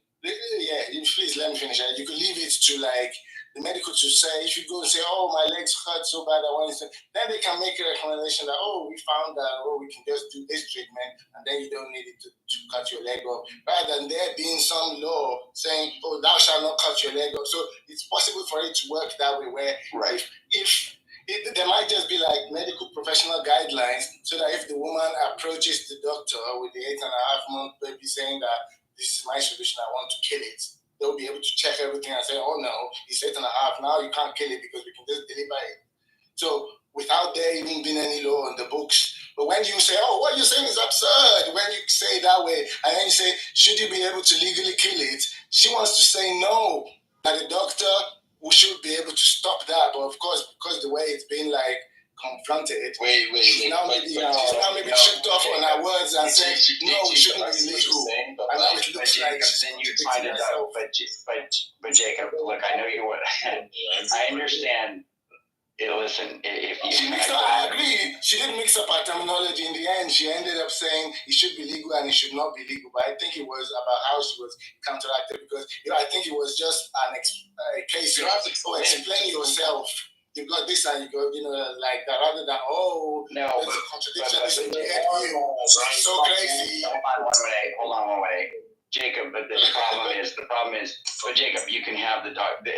please let me finish. You can leave it to like the medical to say, if you go and say, oh, my legs hurt so bad, I want to say, then they can make a recommendation that, oh, we found that, oh, we can just do this treatment, and then you don't need it to cut your leg off. Rather than there being some law saying, oh, thou shalt not cut your leg off. So it's possible for it to work that way, where there might just be like medical professional guidelines, so that if the woman approaches the doctor with the 8.5-month baby saying that this is my solution, I want to kill it, they'll be able to check everything and say, oh no, it's 8.5, now you can't kill it because we can just deliver it. So without there even being any law in the books. But when you say, oh, what you're saying is absurd, when you say it that way, and then you say, should you be able to legally kill it? She wants to say no, that the doctor should be able to stop that. But of course, because the way it's been like confronted, she's now maybe tripped off on her words and said, no, it shouldn't be legal. And now it looks like then you find it out. But Jacob, look, I know you would. I understand. Listen, if you. I agree. She didn't mix up her terminology in the end. She ended up saying it should be legal and it should not be legal. But I think it was about how she was counteracted, because I think it was just a case of explain yourself. You got this and you got, like that, rather than, there's a contradiction. This is so crazy. Hold on one minute. Jacob, but the problem is, but Jacob, you can have the doctor,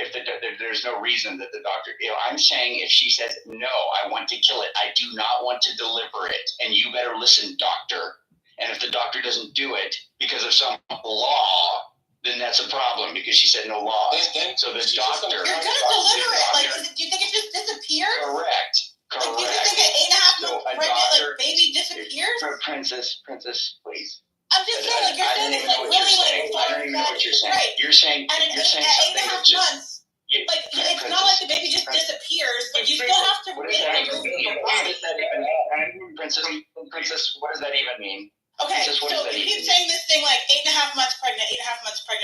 there's no reason that the doctor, I'm saying if she says, no, I want to kill it, I do not want to deliver it, and you better listen, doctor, and if the doctor doesn't do it because of some law, then that's a problem, because she said no law. So the doctor... You're going to deliver it, like, do you think it just disappears? Correct. Like, do you think an 8.5-month pregnant, baby disappears? Princess, please. I'm just saying, like, you're saying this, like, really, like, I don't even know what you're saying. Right. You're saying something that's just... Like, it's not like the baby just disappears. Like, you still have to... What does that even mean? Princess, what does that even mean? Okay, so you keep saying this thing, like, 8.5 months pregnant,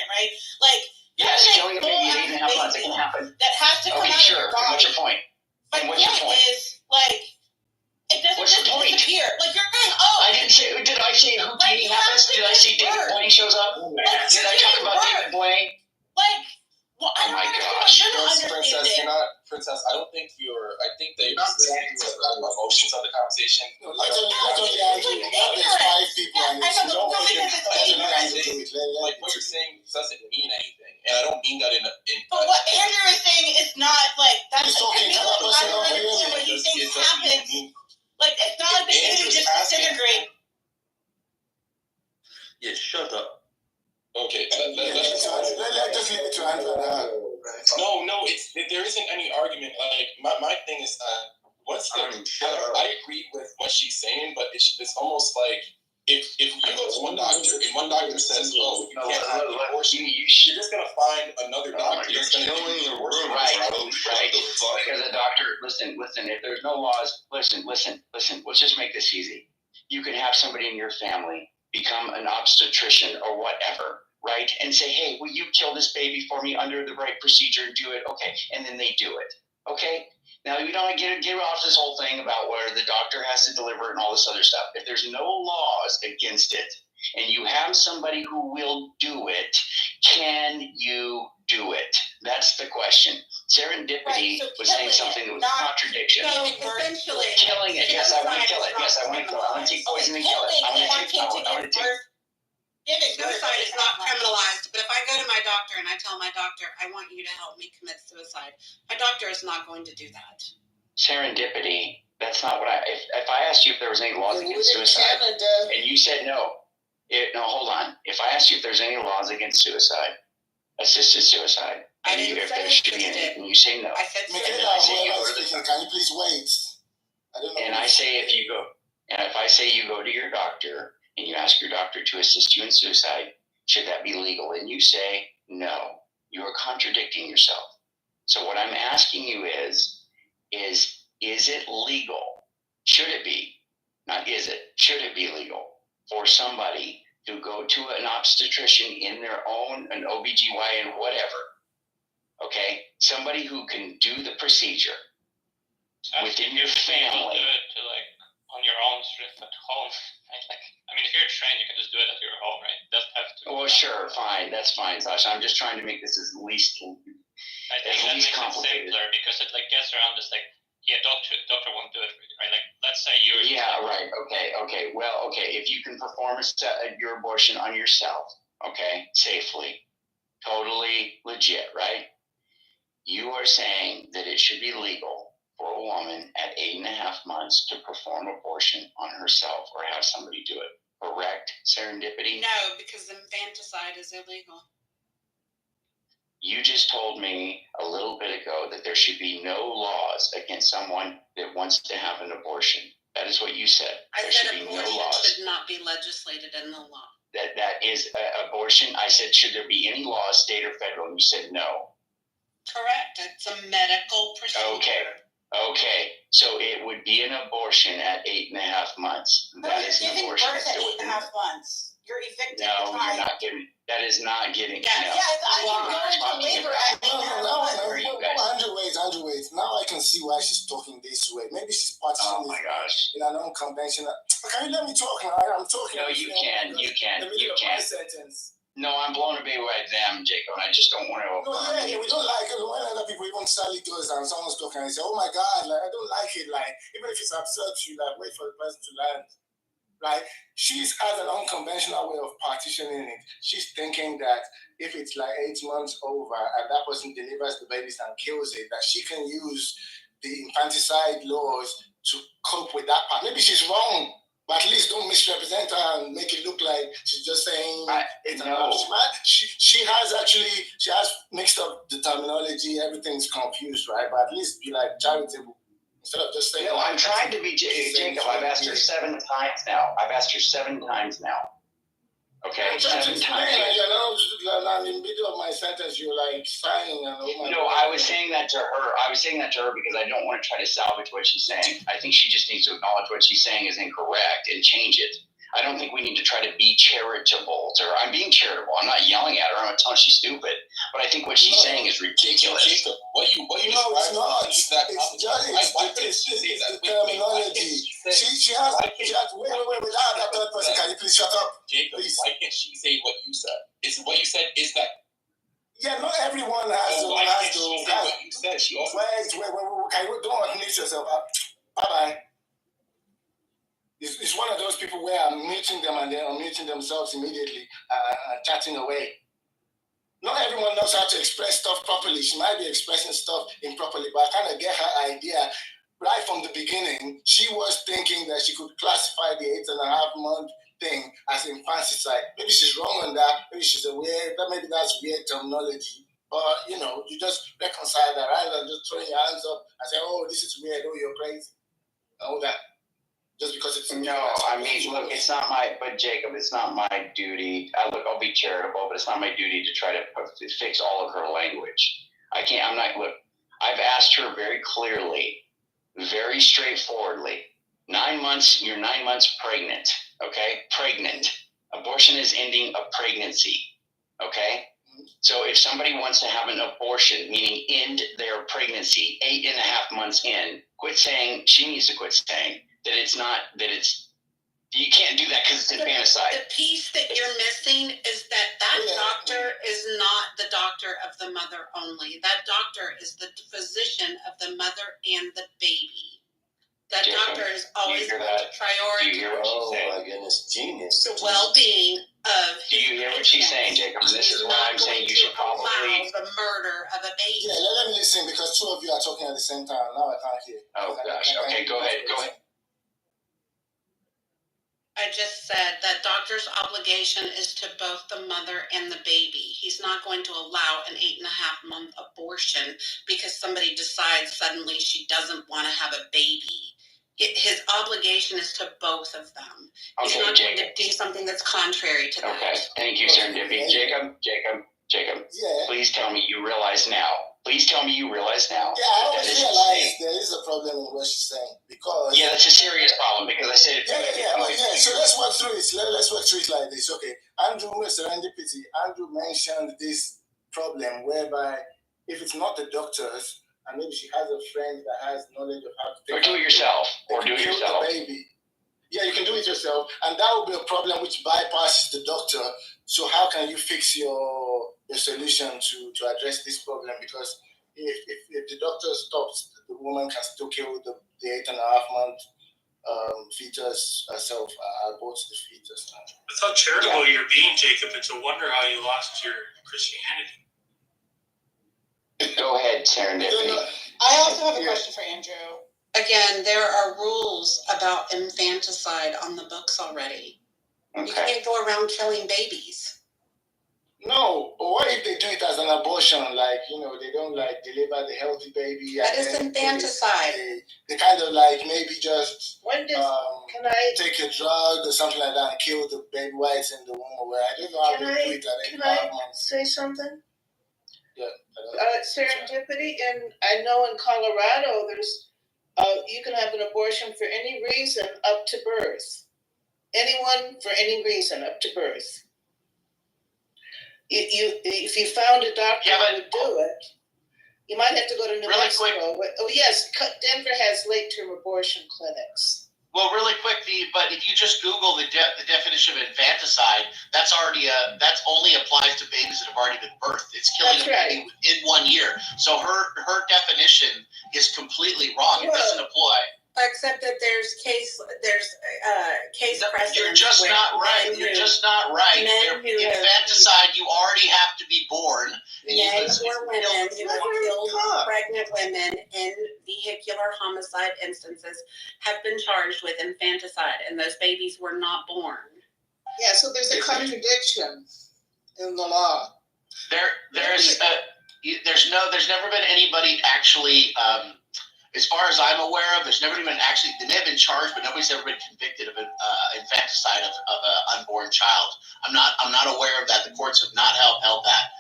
right? Like, yes, killing a baby at 8.5 months, it can happen. That has to come out of your body. What's your point? My point is, like... It doesn't just disappear. Like, you're going, I didn't say, did I say Houdini happens? Did I say David Blaine shows up? Did I talk about David Blaine? Like, well, I don't know. Princess, I don't think I think that you're just listening to the emotions of the conversation. Like 5 people on this. Like, what you're saying doesn't mean anything. And I don't mean that in but what Andrew is saying is not, like, that's okay. I don't understand what you think happens. Like, it's not like the baby just disintegrate. Yeah, shut up. Okay, let's just leave it to Andrew. No, there isn't any argument. Like, my thing is I agree with what she's saying, but it's almost like if you go to one doctor and one doctor says, you can't have an abortion, you're just gonna find another doctor that's gonna give you the abortion. Right. Because a doctor, listen, if there's no laws, listen, let's just make this easy. You can have somebody in your family become an obstetrician or whatever, right? And say, hey, will you kill this baby for me under the right procedure and do it? Okay. And then they do it. Okay? Now, you don't get off this whole thing about where the doctor has to deliver it and all this other stuff. If there's no laws against it and you have somebody who will do it, can you do it? That's the question. Serendipity Right, so was saying killing something it, that was not- contradiction. So essentially, Killing it. Yes, I want to kill it. Yes, I want to kill it. I want to take poison and kill it. I want to take power. I want to take. Suicide is not criminalized, but if I go to my doctor and I tell my doctor, I want you to help me commit suicide, my doctor is not going to do that. Serendipity. That's not what if I asked you if there was any laws against suicide, and you said no. No, hold on. If I asked you if there's any laws against suicide, assisted suicide, I didn't if say there should be any, and you say no. I said Can you please wait? I don't know. And I say if I say you go to your doctor and you ask your doctor to assist you in suicide, should that be legal? And you say no. You are contradicting yourself. So what I'm asking you is it legal? Should it be? Not is it? Should it be legal for somebody to go to an obstetrician in their own, an OBGYN, whatever, okay? Somebody who can do the procedure within your family. Do it to on your own strength at home. I mean, if you're trained, you can just do it at your home, right? It doesn't have to. Well, sure, fine. That's fine, Sasha. I'm just trying to make this as least I think that makes it simpler because it gets around this doctor won't do it for you, right? Let's say you're. Yeah, right. Okay. Well, okay. If you can perform your abortion on yourself, okay, safely, totally legit, right? You are saying that it should be legal for a woman at 8.5 months to perform abortion on herself or have somebody do it. Correct, Serendipity? No, because infanticide is illegal. You just told me a little bit ago that there should be no laws against someone that wants to have an abortion. That is what you said. I said abortion should not be legislated in the law. That is abortion. I said, should there be any laws, state or federal? And you said no. Correct. It's a medical procedure. Okay. So it would be an abortion at 8.5 months. That is an abortion. Birth at 8.5 months. You're evicted. No, you're not giving. That is not getting. Yeah, I'm going to labor at 8.5 months. Andrew, wait. Now I can see why she's talking this way. Maybe she's participating in an unconventional. Can you let me talk? I'm talking. No, you can. You can. My sentence. No, I'm blown away by them, Jacob. I just don't want to. No, yeah, we don't like it. When other people even sally does and someone's talking and say, "Oh my God, I don't like it." Even if it's absurd to you, wait for the person to land. She's has an unconventional way of partitioning it. She's thinking that if it's 8 months over and that person delivers the babies and kills it, that she can use the infanticide laws to cope with that part. Maybe she's wrong. But at least don't misrepresent her and make it look like she's just saying it's no. She has mixed up the terminology. Everything's confused, right? But at least be charitable instead of just saying. No, I'm trying to be Jacob. I've asked her 7 times now. Okay, 7 times. In the middle of my sentence, you're sighing and No, I was saying that to her because I don't want to try to salvage what she's saying. I think she just needs to acknowledge what she's saying is incorrect and change it. I don't think we need to try to be charitable to her. I'm being charitable. I'm not yelling at her. I'm not telling she's stupid. But I think what she's saying is ridiculous. Jacob, what you it's not. It's the terminology. She has. Wait. Without that third person, can you please shut up? Jacob, please. Why can't she say what you said? What you said is that. Yeah, not everyone has to. Why can't she say what you said? She also. Wait. Don't unmute yourself. Bye. It's one of those people where I'm muting them and they're unmuting themselves immediately and chatting away. Not everyone knows how to express stuff properly. She might be expressing stuff improperly, but I kind of get her idea. Right from the beginning, she was thinking that she could classify the 8.5 month thing as infanticide. Maybe she's wrong on that. Maybe maybe that's weird terminology. But, you just reconcile that rather than just throwing your hands up and say, oh, this is weird, oh, you're crazy. All that. Just because it's look, it's not Jacob, it's not my duty. I'll be charitable, but it's not my duty to try to fix all of her language. I've asked her very clearly, very straightforwardly. 9 months, you're 9 months pregnant, okay? Pregnant. Abortion is ending a pregnancy, okay? So if somebody wants to have an abortion, meaning end their pregnancy 8.5 months in, she needs to quit saying that it's You can't do that because it's infanticide. The piece that you're missing is that doctor is not the doctor of the mother only. That doctor is the physician of the mother and the baby. That doctor is always going to prioritize. Do you hear what she's saying? Oh my goodness, genius. The well-being of. Do you hear what she's saying, Jacob? This is why I'm saying you should probably allow the murder of a baby. Yeah, let me listen because two of you are talking at the same time. Now I can't hear. Oh gosh. Okay, go ahead. Go ahead. I just said that doctor's obligation is to both the mother and the baby. He's not going to allow an 8.5-month abortion because somebody decides suddenly she doesn't want to have a baby. His obligation is to both of them. Okay, He's not Jacob. going to do something that's contrary to that. Okay, thank you, Serendipity. Jacob. Yeah. Please tell me you realize now. Please tell me you realize now. Yeah, I always realize there is a problem in what she's saying because. Yeah, that's a serious problem because I said it. Yeah. So let's work through it. Let's work through it like this. Okay, Andrew mentioned this problem whereby if it's not the doctors and maybe she has a friend that has knowledge of how to take. Or do it yourself. The baby. Yeah, you can do it yourself, and that will be a problem which bypasses the doctor. So how can you fix your solution to address this problem? Because if the doctor stops, the woman can still kill the 8.5-month fetus herself, abort the fetus. That's how charitable you're being, Jacob. It's a wonder how you lost your Christianity. Go ahead, Serendipity. I also have a question for Andrew. Again, there are rules about infanticide on the books already. Okay. You can't go around killing babies. No, but what if they do it as an abortion? Like, they don't deliver the healthy baby. That is infanticide. They kind of maybe just Can I take a drug or something like that and kill the baby while it's in the womb or where I don't know how to do it at 8 months. say something? Yeah. Serendipity, and I know in Colorado there's you can have an abortion for any reason up to birth. Anyone for any reason up to birth. If you found a doctor who would do it, you might have to go to New Mexico. Oh yes, Denver has late-term abortion clinics. Well, really quick, but if you just Google the definition of infanticide, that's only applies to babies that have already been birthed. It's killing a baby in 1 year. So her definition is completely wrong. It doesn't apply. Except that there's case precedent. You're just not right. Infanticide, you already have to be born. Men or women who have killed pregnant women in vehicular homicide instances have been charged with infanticide, and those babies were not born. Yeah, so there's a contradiction in the law. There's never been anybody actually. As far as I'm aware of, there's never been actually. They may have been charged, but nobody's ever been convicted of infanticide of an unborn child. I'm not aware of that. The courts have not held that.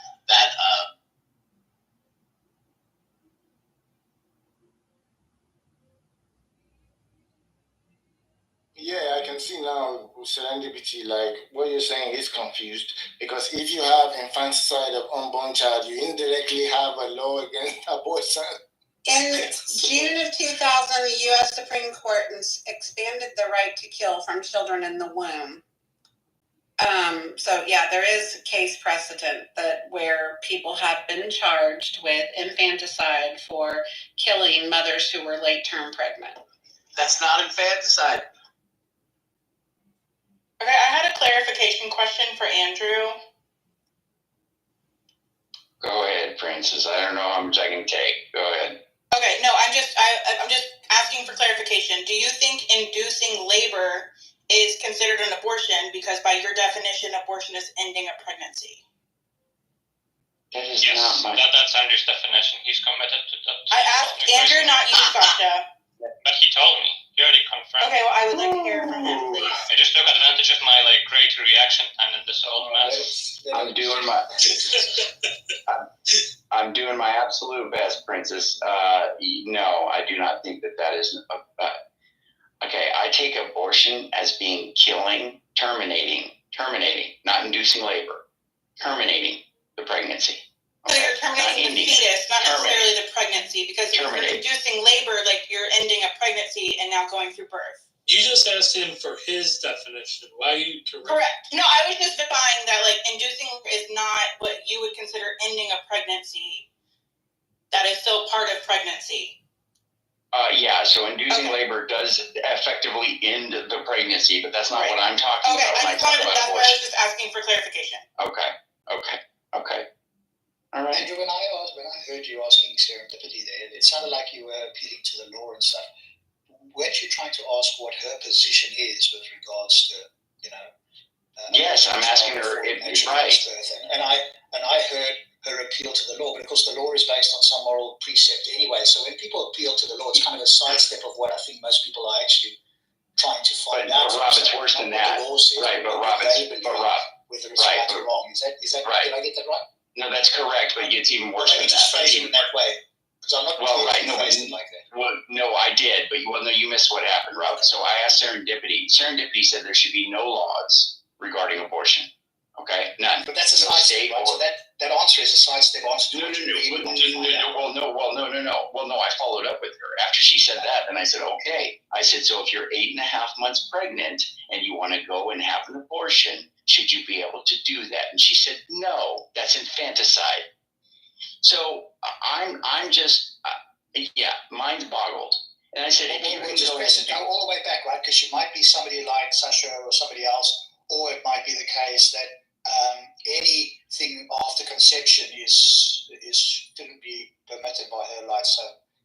Yeah, I can see now with Serendipity, what you're saying is confused because if you have infanticide of unborn child, you indirectly have a law against abortion. In June of 2000, the U.S. Supreme Court expanded the right to kill from children in the womb. There is case precedent where people have been charged with infanticide for killing mothers who were late-term pregnant. That's not infanticide. Okay, I had a clarification question for Andrew. Go ahead, Princess. I don't know how much I can take. Go ahead. Okay, no, I'm just asking for clarification. Do you think inducing labor is considered an abortion because by your definition, abortion is ending a pregnancy? That is yes, not my... that's Andrew's definition. He's committed to that. I asked Andrew, not you, Sasha. But he told me. He already confirmed. Okay, well, I would like to hear from him, please. I just took advantage of my great reaction time in this old mess. I'm doing my absolute best, Princess. No, I do not think that is. Okay, I take abortion as being killing, terminating, not inducing labor, terminating the pregnancy. So you're terminating the fetus, not necessarily the pregnancy, because if you're inducing labor, you're ending a pregnancy and now going through birth. You just asked him for his definition. Why are you correct? No, I was just defying that, like, inducing is not what you would consider ending a pregnancy. That is still part of pregnancy. Yeah, so inducing labor does effectively end the pregnancy, but that's not what I'm talking about when I talk about that's why I abortion. was just asking for clarification. Okay. All right. Andrew, when I heard you asking serendipity there, it sounded like you were appealing to the law and stuff. Weren't you trying to ask what her position is with regards to, yes, I'm asking her if it's right. And I heard her appeal to the law, but of course the law is based on some moral precept anyway. So when people appeal to the law, it's kind of a sidestep of what I think most people are actually trying to find out. But Rob, it's worse than that. Right, but Rob, whether it's right or wrong. Is that right? Did I get that right? No, that's correct, but it's even worse than that. Just phrase it in that way. I'm not phrasing like that. Well, no, I did, but you missed what happened, Rob. So I asked Serendipity. Serendipity said there should be no laws regarding abortion. Okay, none. But that's a sidestep, right? So that answer is a sidestep answer. No. Well, no, I followed up with her after she said that, and I said, okay. I said, so if you're 8.5 months pregnant and you want to go and have an abortion, should you be able to do that? And she said, no, that's infanticide. So I'm just, mine's boggled. And I said, we'll just press it all the way back, right? Because she might be somebody like Sasha or somebody else, or it might be the case that anything after conception shouldn't be permitted by her life. So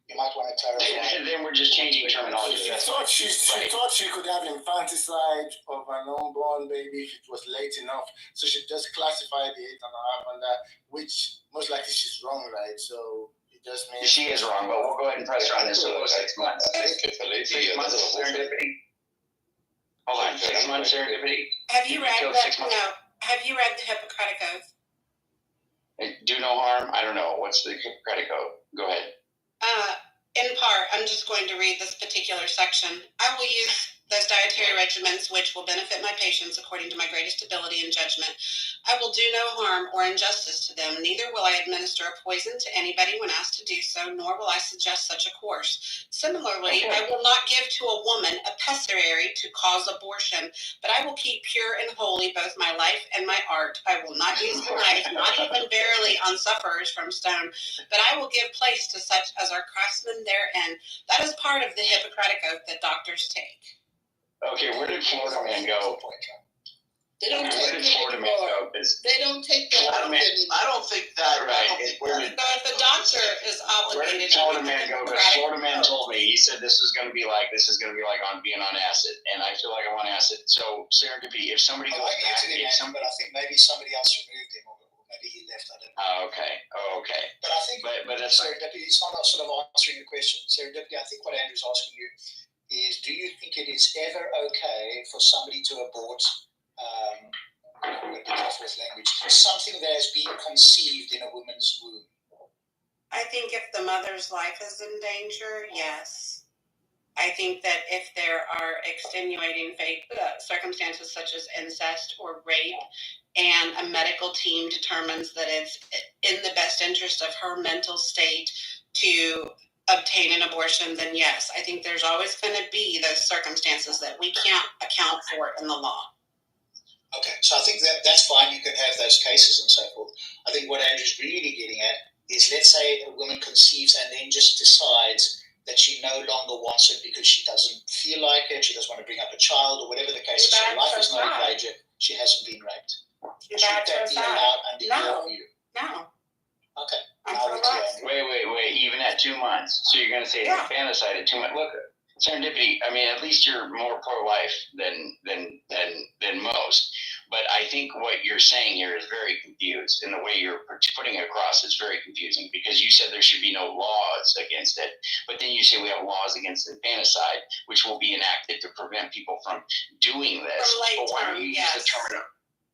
you might want to clarify. And then we're just changing terminology. She thought she could have infanticide of an unborn baby if it was late enough. So she just classified the 8.5 and that, which most likely she's wrong, right? So it just means she is wrong, but we'll go ahead and press her on this. So 6 months. I think if a lady 6 months of serendipity. Hold on, 6 months serendipity. Have you read that? No. Have you read the Hippocratic Oath? Do no harm? I don't know. What's the Hippocratic Oath? Go ahead. In part, I'm just going to read this particular section. I will use those dietary regimens which will benefit my patients according to my greatest ability and judgment. I will do no harm or injustice to them, neither will I administer a poison to anybody when asked to do so, nor will I suggest such a course. Similarly, I will not give to a woman a pessary to cause abortion, but I will keep pure and holy both my life and my art. I will not use the knife, not even barely on sufferers from stone, but I will give place to such as are craftsmen therein. That is part of the Hippocratic Oath that doctors take. Okay, where did Florida Man go? They don't take it anymore. They don't take that oath anymore. I don't think that. Right. So if the doctor is obligated. Where did Florida Man go? Because Florida Man told me, he said this is going to be like on being on acid, and I feel like I'm on acid. So serendipity, if somebody goes back, but I think maybe somebody else removed him, or maybe he left. I don't know. Okay. But I think, but that's serendipity. It's not sort of answering the question. Serendipity. I think what Andrew's asking you is, do you think it is ever okay for somebody to abort? With language, something that has been conceived in a woman's womb? I think if the mother's life is in danger, yes. I think that if there are extenuating circumstances such as incest or rape, and a medical team determines that it's in the best interest of her mental state to obtain an abortion, then yes. I think there's always going to be those circumstances that we can't account for in the law. Okay, so I think that's fine. You can have those cases and so forth. I think what Andrew's really getting at is, let's say a woman conceives and then just decides that she no longer wants it because she doesn't feel like it, she doesn't want to bring up a child, or whatever the case is. Her life is not in danger. She hasn't been raped. Should that be allowed under your view? No. Okay. Wait. Even at 2 months. So you're going to say it's infanticide at 2 months. Look, serendipity. I mean, at least you're more pro-life than most. But I think what you're saying here is very confused, and the way you're putting it across is very confusing, because you said there should be no laws against it, but then you say we have laws against infanticide, which will be enacted to prevent people from doing this. But why don't you use the term?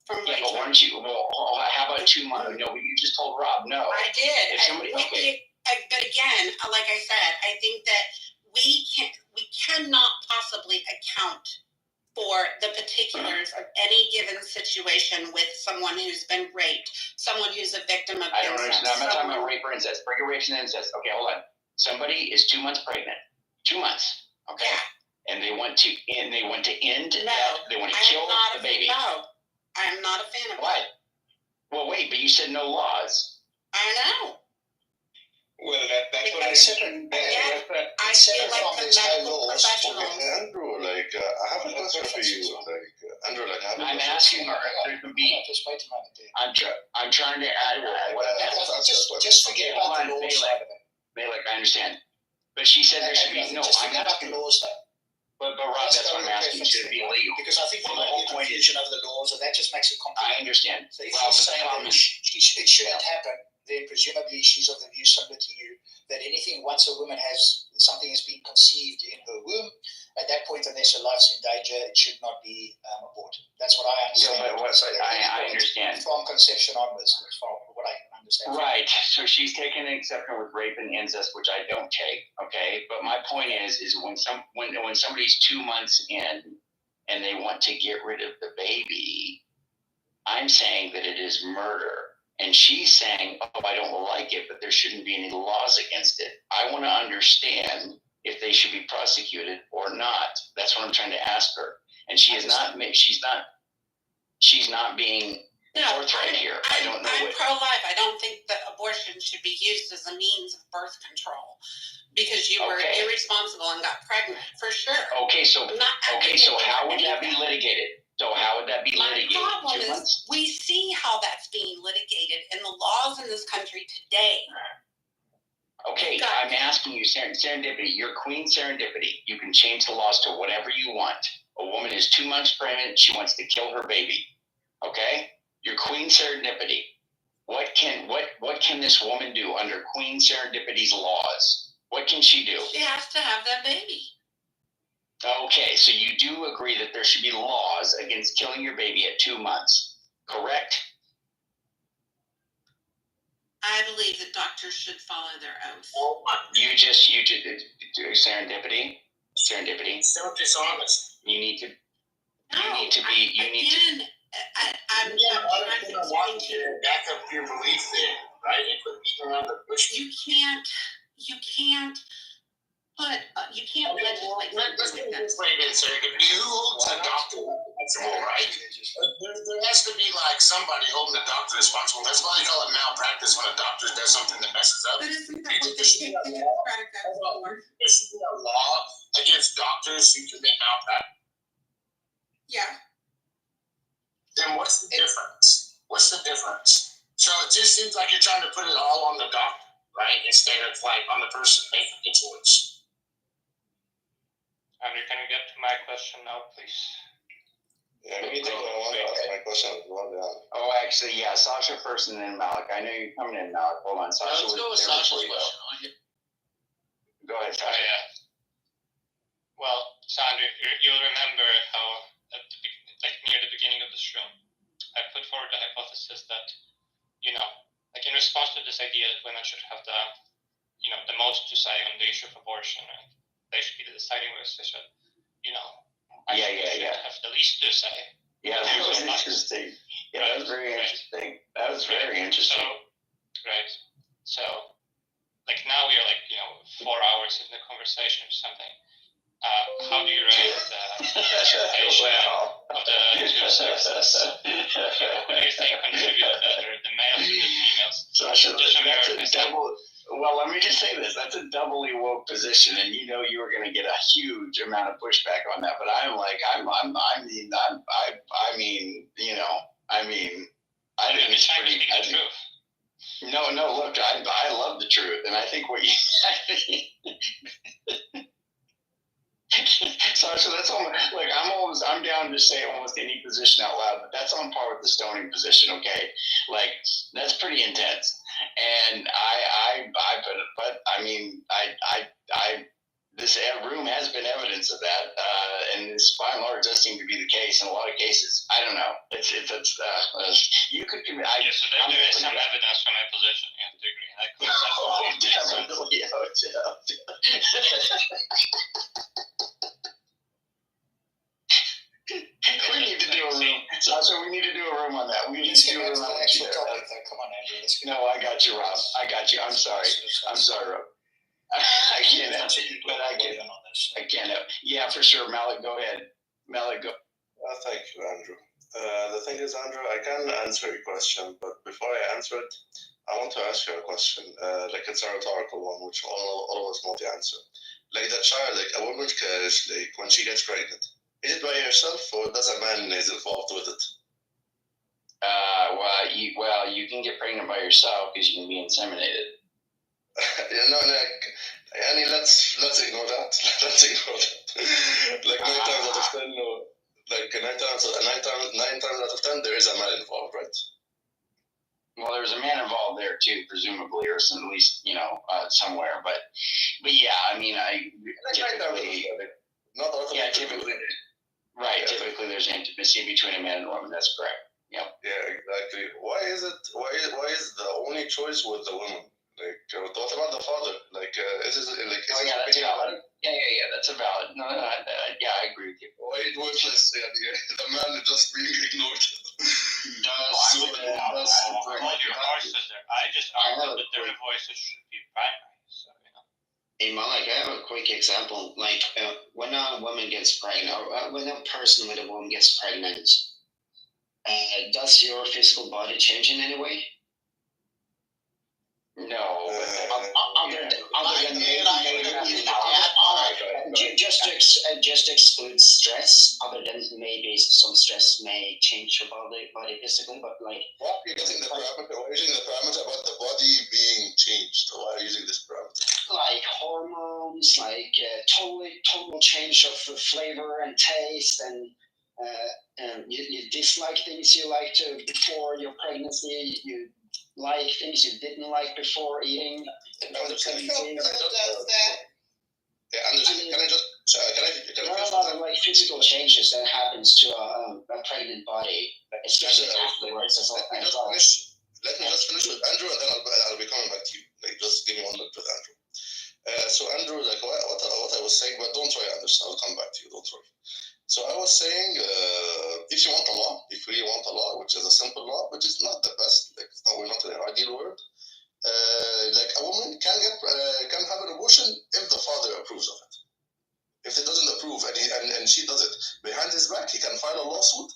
But why don't you? Well, how about 2 months? No, but you just told Rob no. I did. If somebody, but again, like I said, I think that we cannot possibly account for the particulars of any given situation with someone who's been raped, someone who's a victim of incest. I don't understand. I'm not talking about rape or incest. Break a rape and incest. Okay, hold on. Somebody is 2 months pregnant. 2 months. Okay. and they want to end. They want to end. No, that. They want to kill the baby. No, I am not a fan of What? Well, wait, but you said no laws. I know. Well, that's what I said. I feel like the medical professionals. Okay, Andrew, like, I have a question for you. Like, Andrew, like, I have a I'm question. asking her if there could be. Just wait a moment. I'm trying to add what Just forget about the laws side of it. Malik, I understand. But she said there should be no. Just I'm forget about asking. the laws though. But Rob, that's what I'm asking. Should it be illegal? Because I think there might be a confusion over the laws, and that just makes it complicated. I understand. So if she's saying that it shouldn't happen, then presumably she's of the view similar to you that anything once a woman has something has been conceived in her womb, at that point, unless her life's in danger, it should not be aborted. That's what I understand. Yeah, but I understand. From conception onwards, from what I understand. Right. So she's taking an exception with rape and incest, which I don't take. Okay. But my point is when somebody's 2 months in and they want to get rid of the baby, I'm saying that it is murder. And she's saying, oh, I don't like it, but there shouldn't be any laws against it. I want to understand if they should be prosecuted or not. That's what I'm trying to ask her. And she is not. She's not being forthright here. I don't know. I'm pro-life. I don't think that abortion should be used as a means of birth control because you were irresponsible and got pregnant, for sure. Okay, so how would that be litigated? So how would that be litigated? My problem is we see how that's being litigated in the laws in this country today. Okay, I'm asking you, serendipity. You're Queen Serendipity. You can change the laws to whatever you want. A woman is 2 months pregnant. She wants to kill her baby. Okay, you're Queen Serendipity. What can this woman do under Queen Serendipity's laws? What can she do? She has to have that baby. Okay, so you do agree that there should be laws against killing your baby at 2 months, correct? I believe that doctors should follow their oath. You did serendipity. So dishonest. You need to. I'm trying to explain to you. Back up your belief there, right? And put me around the bush. You can't legislate. Let's get this way, then, sir. If you hold the doctor responsible, right? There has to be like somebody holding the doctor responsible. That's why they call it malpractice when a doctor does something that messes up. But isn't that what there should be a law against doctors who commit malpractice? Yeah. Then what's the difference? What's the difference? So it just seems like you're trying to put it all on the doctor, right? Instead of like on the person making the choice. Andrew, can you get to my question now, please? Yeah, me too. I want to ask my question as well. Yeah. Oh, actually, yeah. Sasha first, and then Malik. I know you're coming in, Malik. Hold on, Sasha. Let's go with Sasha's question. Go ahead, Sasha. Yeah. Well, Andrew, you'll remember how near the beginning of this room, I put forward the hypothesis that, in response to this idea that women should have the most to say on the issue of abortion, and they should be the deciding voice. They should, have the least to say. Yeah, that was interesting. Yeah, that was very interesting. That was very interesting. So, now we are 4 hours in the conversation or something. How do you rate the representation of the two sexes? Who do you think contributed better, the males or the females? Sasha, that's a double. Well, let me just say this: that's a doubly woke position, and you were going to get a huge amount of pushback on that. But I think it's pretty. No. Look, I love the truth, and I think what you. Sasha, that's almost I'm down to say almost any position out loud, but that's on par with the stoning position. Okay, that's pretty intense. And this room has been evidence of that, and this by and large does seem to be the case in a lot of cases. I don't know. You could. There is some evidence for my position. You have to agree. We need to do a room. Sasha, we need to do a room on that. We need to do a room on that. Come on, Andrew. No, I got you, Rob. I got you. I'm sorry. Rob. I can't answer, but I can. Yeah, for sure. Malik, go ahead. Malik, go. Thank you, Andrew. The thing is, Andrew, I can answer your question, but before I answer it, I want to ask you a question. Like it's a rhetorical one, which all of us know the answer. Like the child, like a woman carries, like when she gets pregnant, is it by herself or does a man is involved with it? Well, you can get pregnant by yourself because you can be inseminated. I mean, let's ignore that. Let's ignore that. Like 9 times out of 10, no. Like 9 times out of 10, there is a man involved, right? Well, there's a man involved there too, presumably, or some, at least somewhere. But yeah, I mean, typically, right? Yeah, typically, there's intimacy between a man and a woman. That's correct. Yeah. Yeah, exactly. Why is the only choice with the woman? Like, what about the father? Like, that's valid. Yeah, that's a valid. No, I agree with you. Why it worthless? Yeah, the man is just being ignored. Your voices there. I just argued that their voices should be primary. So, Hey Malik, I have a quick example. Like when a woman gets pregnant, or when a person with a woman gets pregnant, does your physical body change in any way? No. Just to exclude stress, other than maybe some stress may change your body physically, but like. Why are you using the parameter about the body being changed? Why are you using this parameter? Like hormones, like total change of flavor and taste, and you dislike things you liked before your pregnancy. You like things you didn't like before eating. There are a lot of like physical changes that happens to a pregnant body, especially afterwards. Let me just finish with Andrew, and then I'll be coming back to you. Like, just give me 1 minute with Andrew. So Andrew, like what I was saying, but don't worry, Anderson, I'll come back to you. Don't worry. So I was saying, if you want a law, if we want a law, which is a simple law, which is not the best, like we're not in an ideal world. Like a woman can have an abortion if the father approves of it. If he doesn't approve and she does it behind his back, he can file a lawsuit,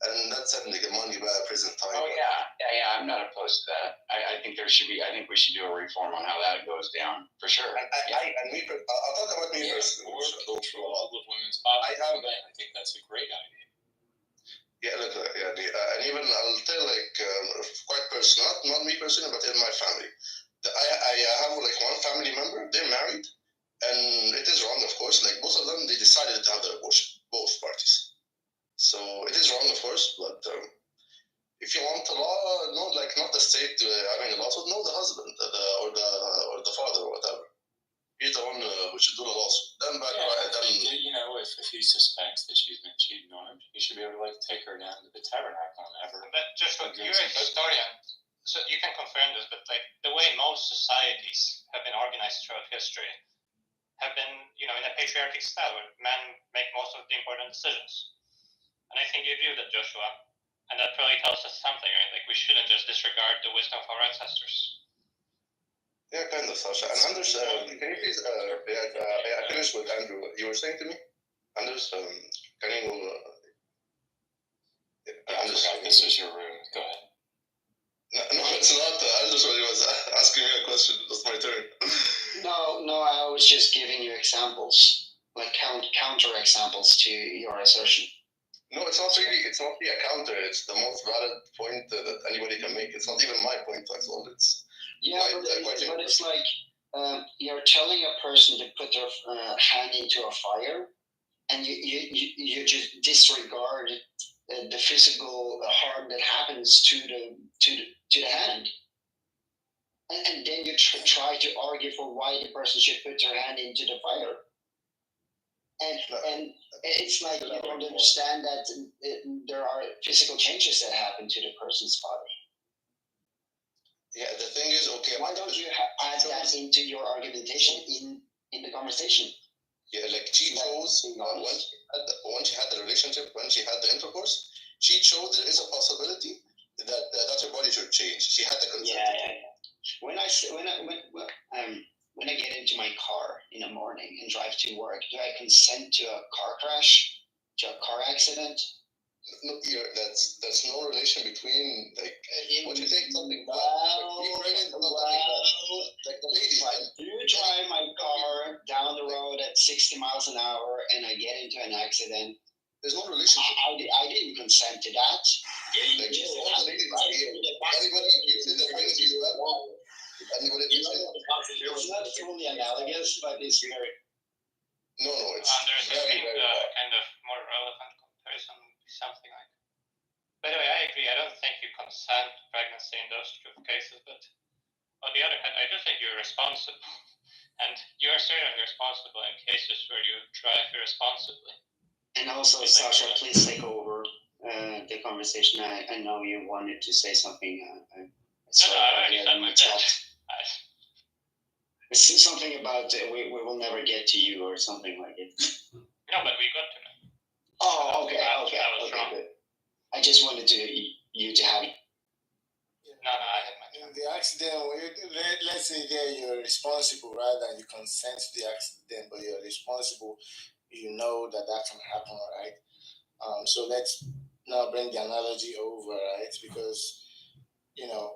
and that's sending money back prison time. Oh yeah, I'm not opposed to that. I think we should do a reform on how that goes down for sure. I'll talk about me personally. With women's bodies. I think that's a great idea. Yeah, look, and even I'll tell quite personal, not me personally, but in my family. I have like one family member. They're married, and it is wrong, of course. Like both of them, they decided to have their abortion, both parties. So it is wrong, of course, but if you want the law, no, like not the state having a lawsuit, no, the husband or the father or whatever. He's the one who should do the lawsuit. If he suspects that she's been cheating on him, he should be able to take her down to the tabernacle and have her. But just what you're a historian, so you can confirm this. But like the way most societies have been organized throughout history have been, in a patriarchic style where men make most of the important decisions. And I think you agree with that, Joshua. And that probably tells us something, right? Like we shouldn't just disregard the wisdom of our ancestors. Yeah, kind of, Sasha. And Anders, can you please, I finished with Andrew. You were saying to me? Anders, can you... Anders, this is your room. Go ahead. No, it's not. Anders was asking me a question. That's my turn. No, I was just giving you examples, like counter examples to your assertion. No, it's not really a counter. It's the most valid point that anybody can make. It's not even my point, that's all. It's but it's like you're telling a person to put their hand into a fire, and you just disregard the physical harm that happens to the hand, and then you try to argue for why the person should put their hand into the fire. And it's like you don't understand that there are physical changes that happen to the person's body. Yeah, the thing is, okay. Why don't you add that into your argumentation in the conversation? Yeah, like she chose when she had the relationship, when she had the intercourse, she chose there is a possibility that her body should change. She had the consent. Yeah. When I get into my accident. No, that's no relation between like what you take something bad. You drive my car down the road at 60 miles an hour and I get into an accident. There's no relationship. I didn't consent to that. Anybody uses the pregnancy is bad. It's not truly analogous, but it's very. No, it's there's very, very bad. kind of more relevant comparison, something like. By the way, I agree. I don't think you consent to pregnancy in those two cases, but on the other hand, I do think you're responsible, and you are certainly responsible in cases where you drive irresponsibly. And also, Sasha, please take over the conversation. I know you wanted to say something. I already said my bit. It's something about we will never get to you or something like it. No, but we got to me. Oh, okay. Good. I just wanted you to have it. No, I had my in the accident, let's say there you're responsible rather than you consent to the accident, but you're responsible. You know that can happen, right? So let's now bring the analogy over, right? Because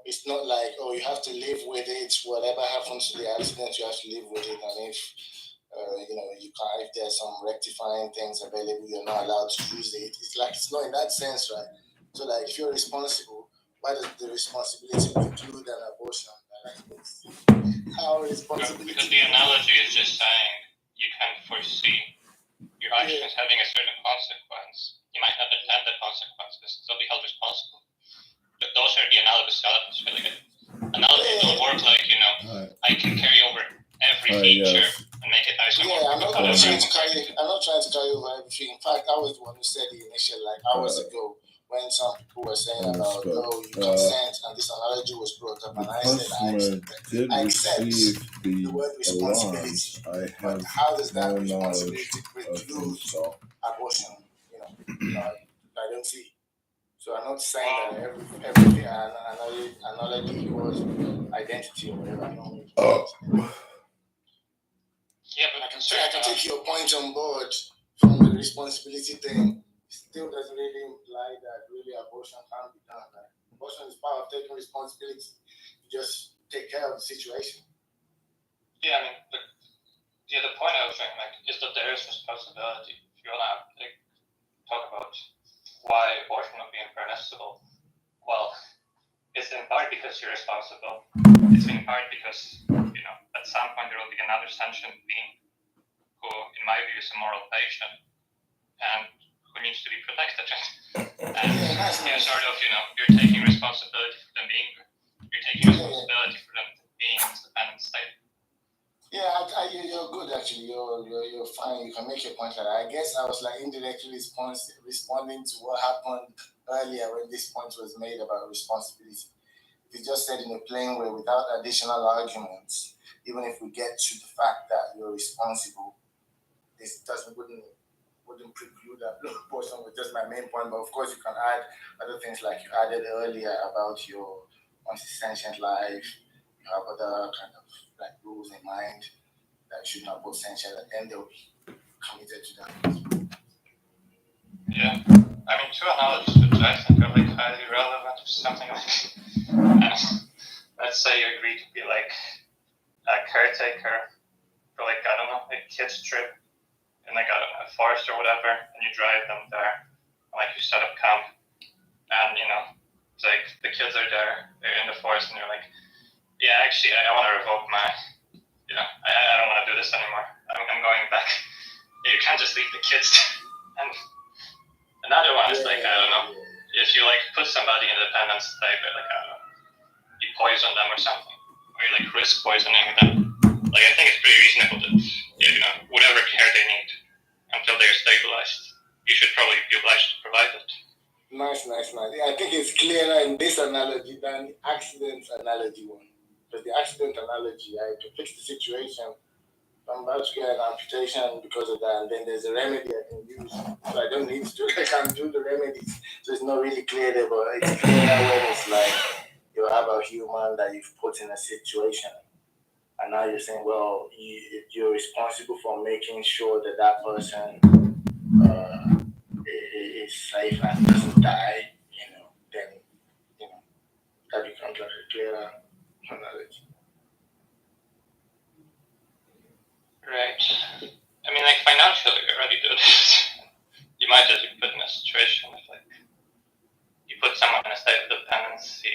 it's not like you have to live with it. Whatever happens to the accident, you have to live with it. And if you can't, if there's some rectifying things available, you're not allowed to use it. It's not in that sense, right? So like if you're responsible, why does the responsibility include an abortion? How responsibility? Because the analogy is just saying you can foresee your actions having a certain consequence. You might not intend the consequences, still be held responsible. But those are the analogous elements, really. Analogies don't work like, I can carry over every feature and make it nice. I'm not trying to carry over everything. In fact, I was the one who said the initial, hours ago, when some people were saying about, you consent, and this analogy was brought up, and I said, I accept the word responsibility. But how does that responsibility preclude abortion? I don't see. So I'm not saying that everything analogy equals identity or whatever. I can take your point on board from the responsibility thing. Still doesn't really imply that really abortion can't be done. Abortion is part of taking responsibility. You just take care of the situation. Yeah, the point I was saying is that there is responsibility. If you want to talk about why abortion would be impermissible, well, it's in part because you're responsible. It's in part because at some point there will be another sentient being who, in my view, is a moral patient and who needs to be protected. And you're taking responsibility for them being there. You're taking responsibility for them being an independent state. Yeah, you're good actually. You're fine. You can make your point. I guess I was indirectly responding to what happened earlier when this point was made about responsibility. You just said in a plain way without additional arguments. Even if we get to the fact that you're responsible, this wouldn't preclude that portion was just my main point. But of course, you can add other things like you added earlier about your sentient life. You have other kind of rules in mind that should not be sentient, and they'll be committed to that. Yeah, two analogies which I think are highly relevant or something let's say you agree to be a caretaker for a kid's trip in a forest or whatever, and you drive them there, and you set up camp, and it's the kids are there, they're in the forest, and you're yeah, actually I want to revoke my, I don't want to do this anymore, I'm going back. You can't just leave the kids and another one is I don't know, if you put somebody in a dependent state, I don't know, you poison them or something, or you risk poisoning them. I think it's pretty reasonable that whatever care they need until they're stabilized, you should probably be obliged to provide it. Nice. Yeah, I think it's clearer in this analogy than the accident analogy one. Because the accident analogy, I can fix the situation. I'm about to get an amputation because of that, and then there's a remedy I can use. So I don't need to I can do the remedies. So it's not really clear there, but it's clear when it's you have a human that you've put in a situation. And now you're saying, well, you're responsible for making sure that person is safe and doesn't die, then that becomes like a clearer knowledge. Right. I mean, like financially, we already do this. You might just be put in a situation with like you put someone in a state of dependency.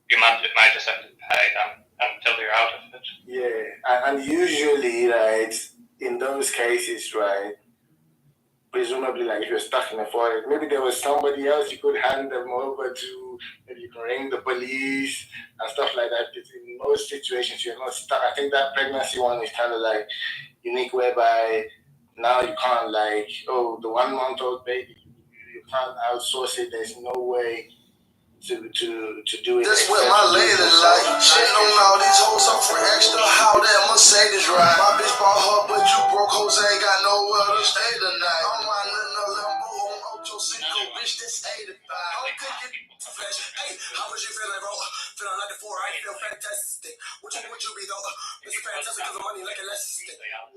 You might just have to pay them until you're out of it. Yeah, and usually, right, in those cases, right, presumably, like if you're stuck in a forest, maybe there was somebody else you could hand them over to, maybe you can ring the police and stuff like that. But in most situations, you're not stuck. I think that pregnancy one is kind of like unique, whereby now you can't like, the 1 month old baby, you can't outsource it. There's no way to do it. That's what my lady like. Shitting on all these hoes up for extra. How that Mercedes ride? My bitch bought her, but you broke hoes ain't got nowhere to stay tonight. I'm riding in a Lambo on Ocho Cinco, bitch. This 85. I'm thinking flash. Hey, how was you feeling, bro? Feeling like the 4, I feel fantastic. What you be though? It's fantastic because the money like elastic. Yeah,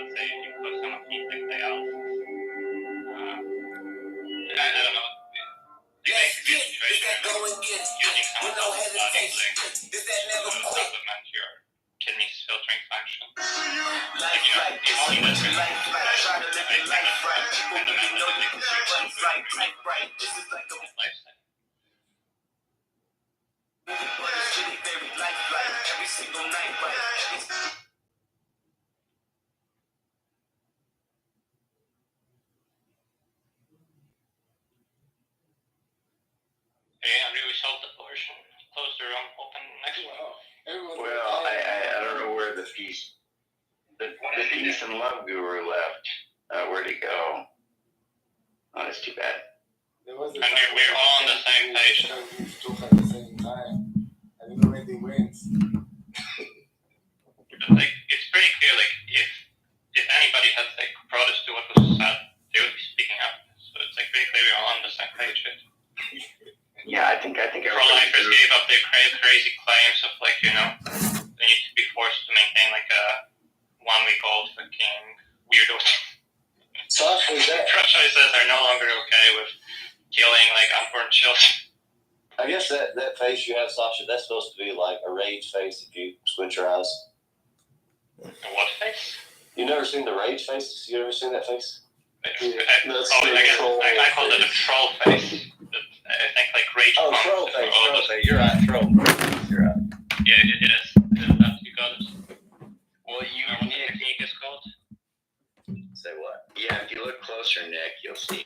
let's say you put someone keeping the out. I don't know. Yes, get it. That go and get it. With no hesitation. Is that never quit? Supplement your kidneys filtering function. Life right, this is what you like. Try to live your life right. People really know you can run right, type right. This is like a lifestyle. But it's really very life right. Every single night right. Result abortion, close the room, open next one. Well, I don't know where the peace and love guru left. Where'd he go? Oh, that's too bad. There was we're all on the same page. We talk at the same time. I don't know where they went. Like, it's pretty clear, like, if anybody had, like, protest to what was said, they would be speaking up. So it's, like, pretty clear we're all on the same page. Yeah, I think pro-lifers gave up their crazy claims of, like, they need to be forced to maintain, like, a 1-week-old fucking weirdo. Pro-choicers are no longer okay with killing, like, unborn children. I guess that face you have, Sasha, that's supposed to be like a rage face if you squint your eyes. A what face? You never seen the rage face? You ever seen that face? I call it a troll face. I think like rage. Oh, troll face, troll face. You're right, troll. You're right. Yeah, it is. You got it. Well, you know what the technique is called? Say what? Yeah, if you look closer, Nick, you'll see.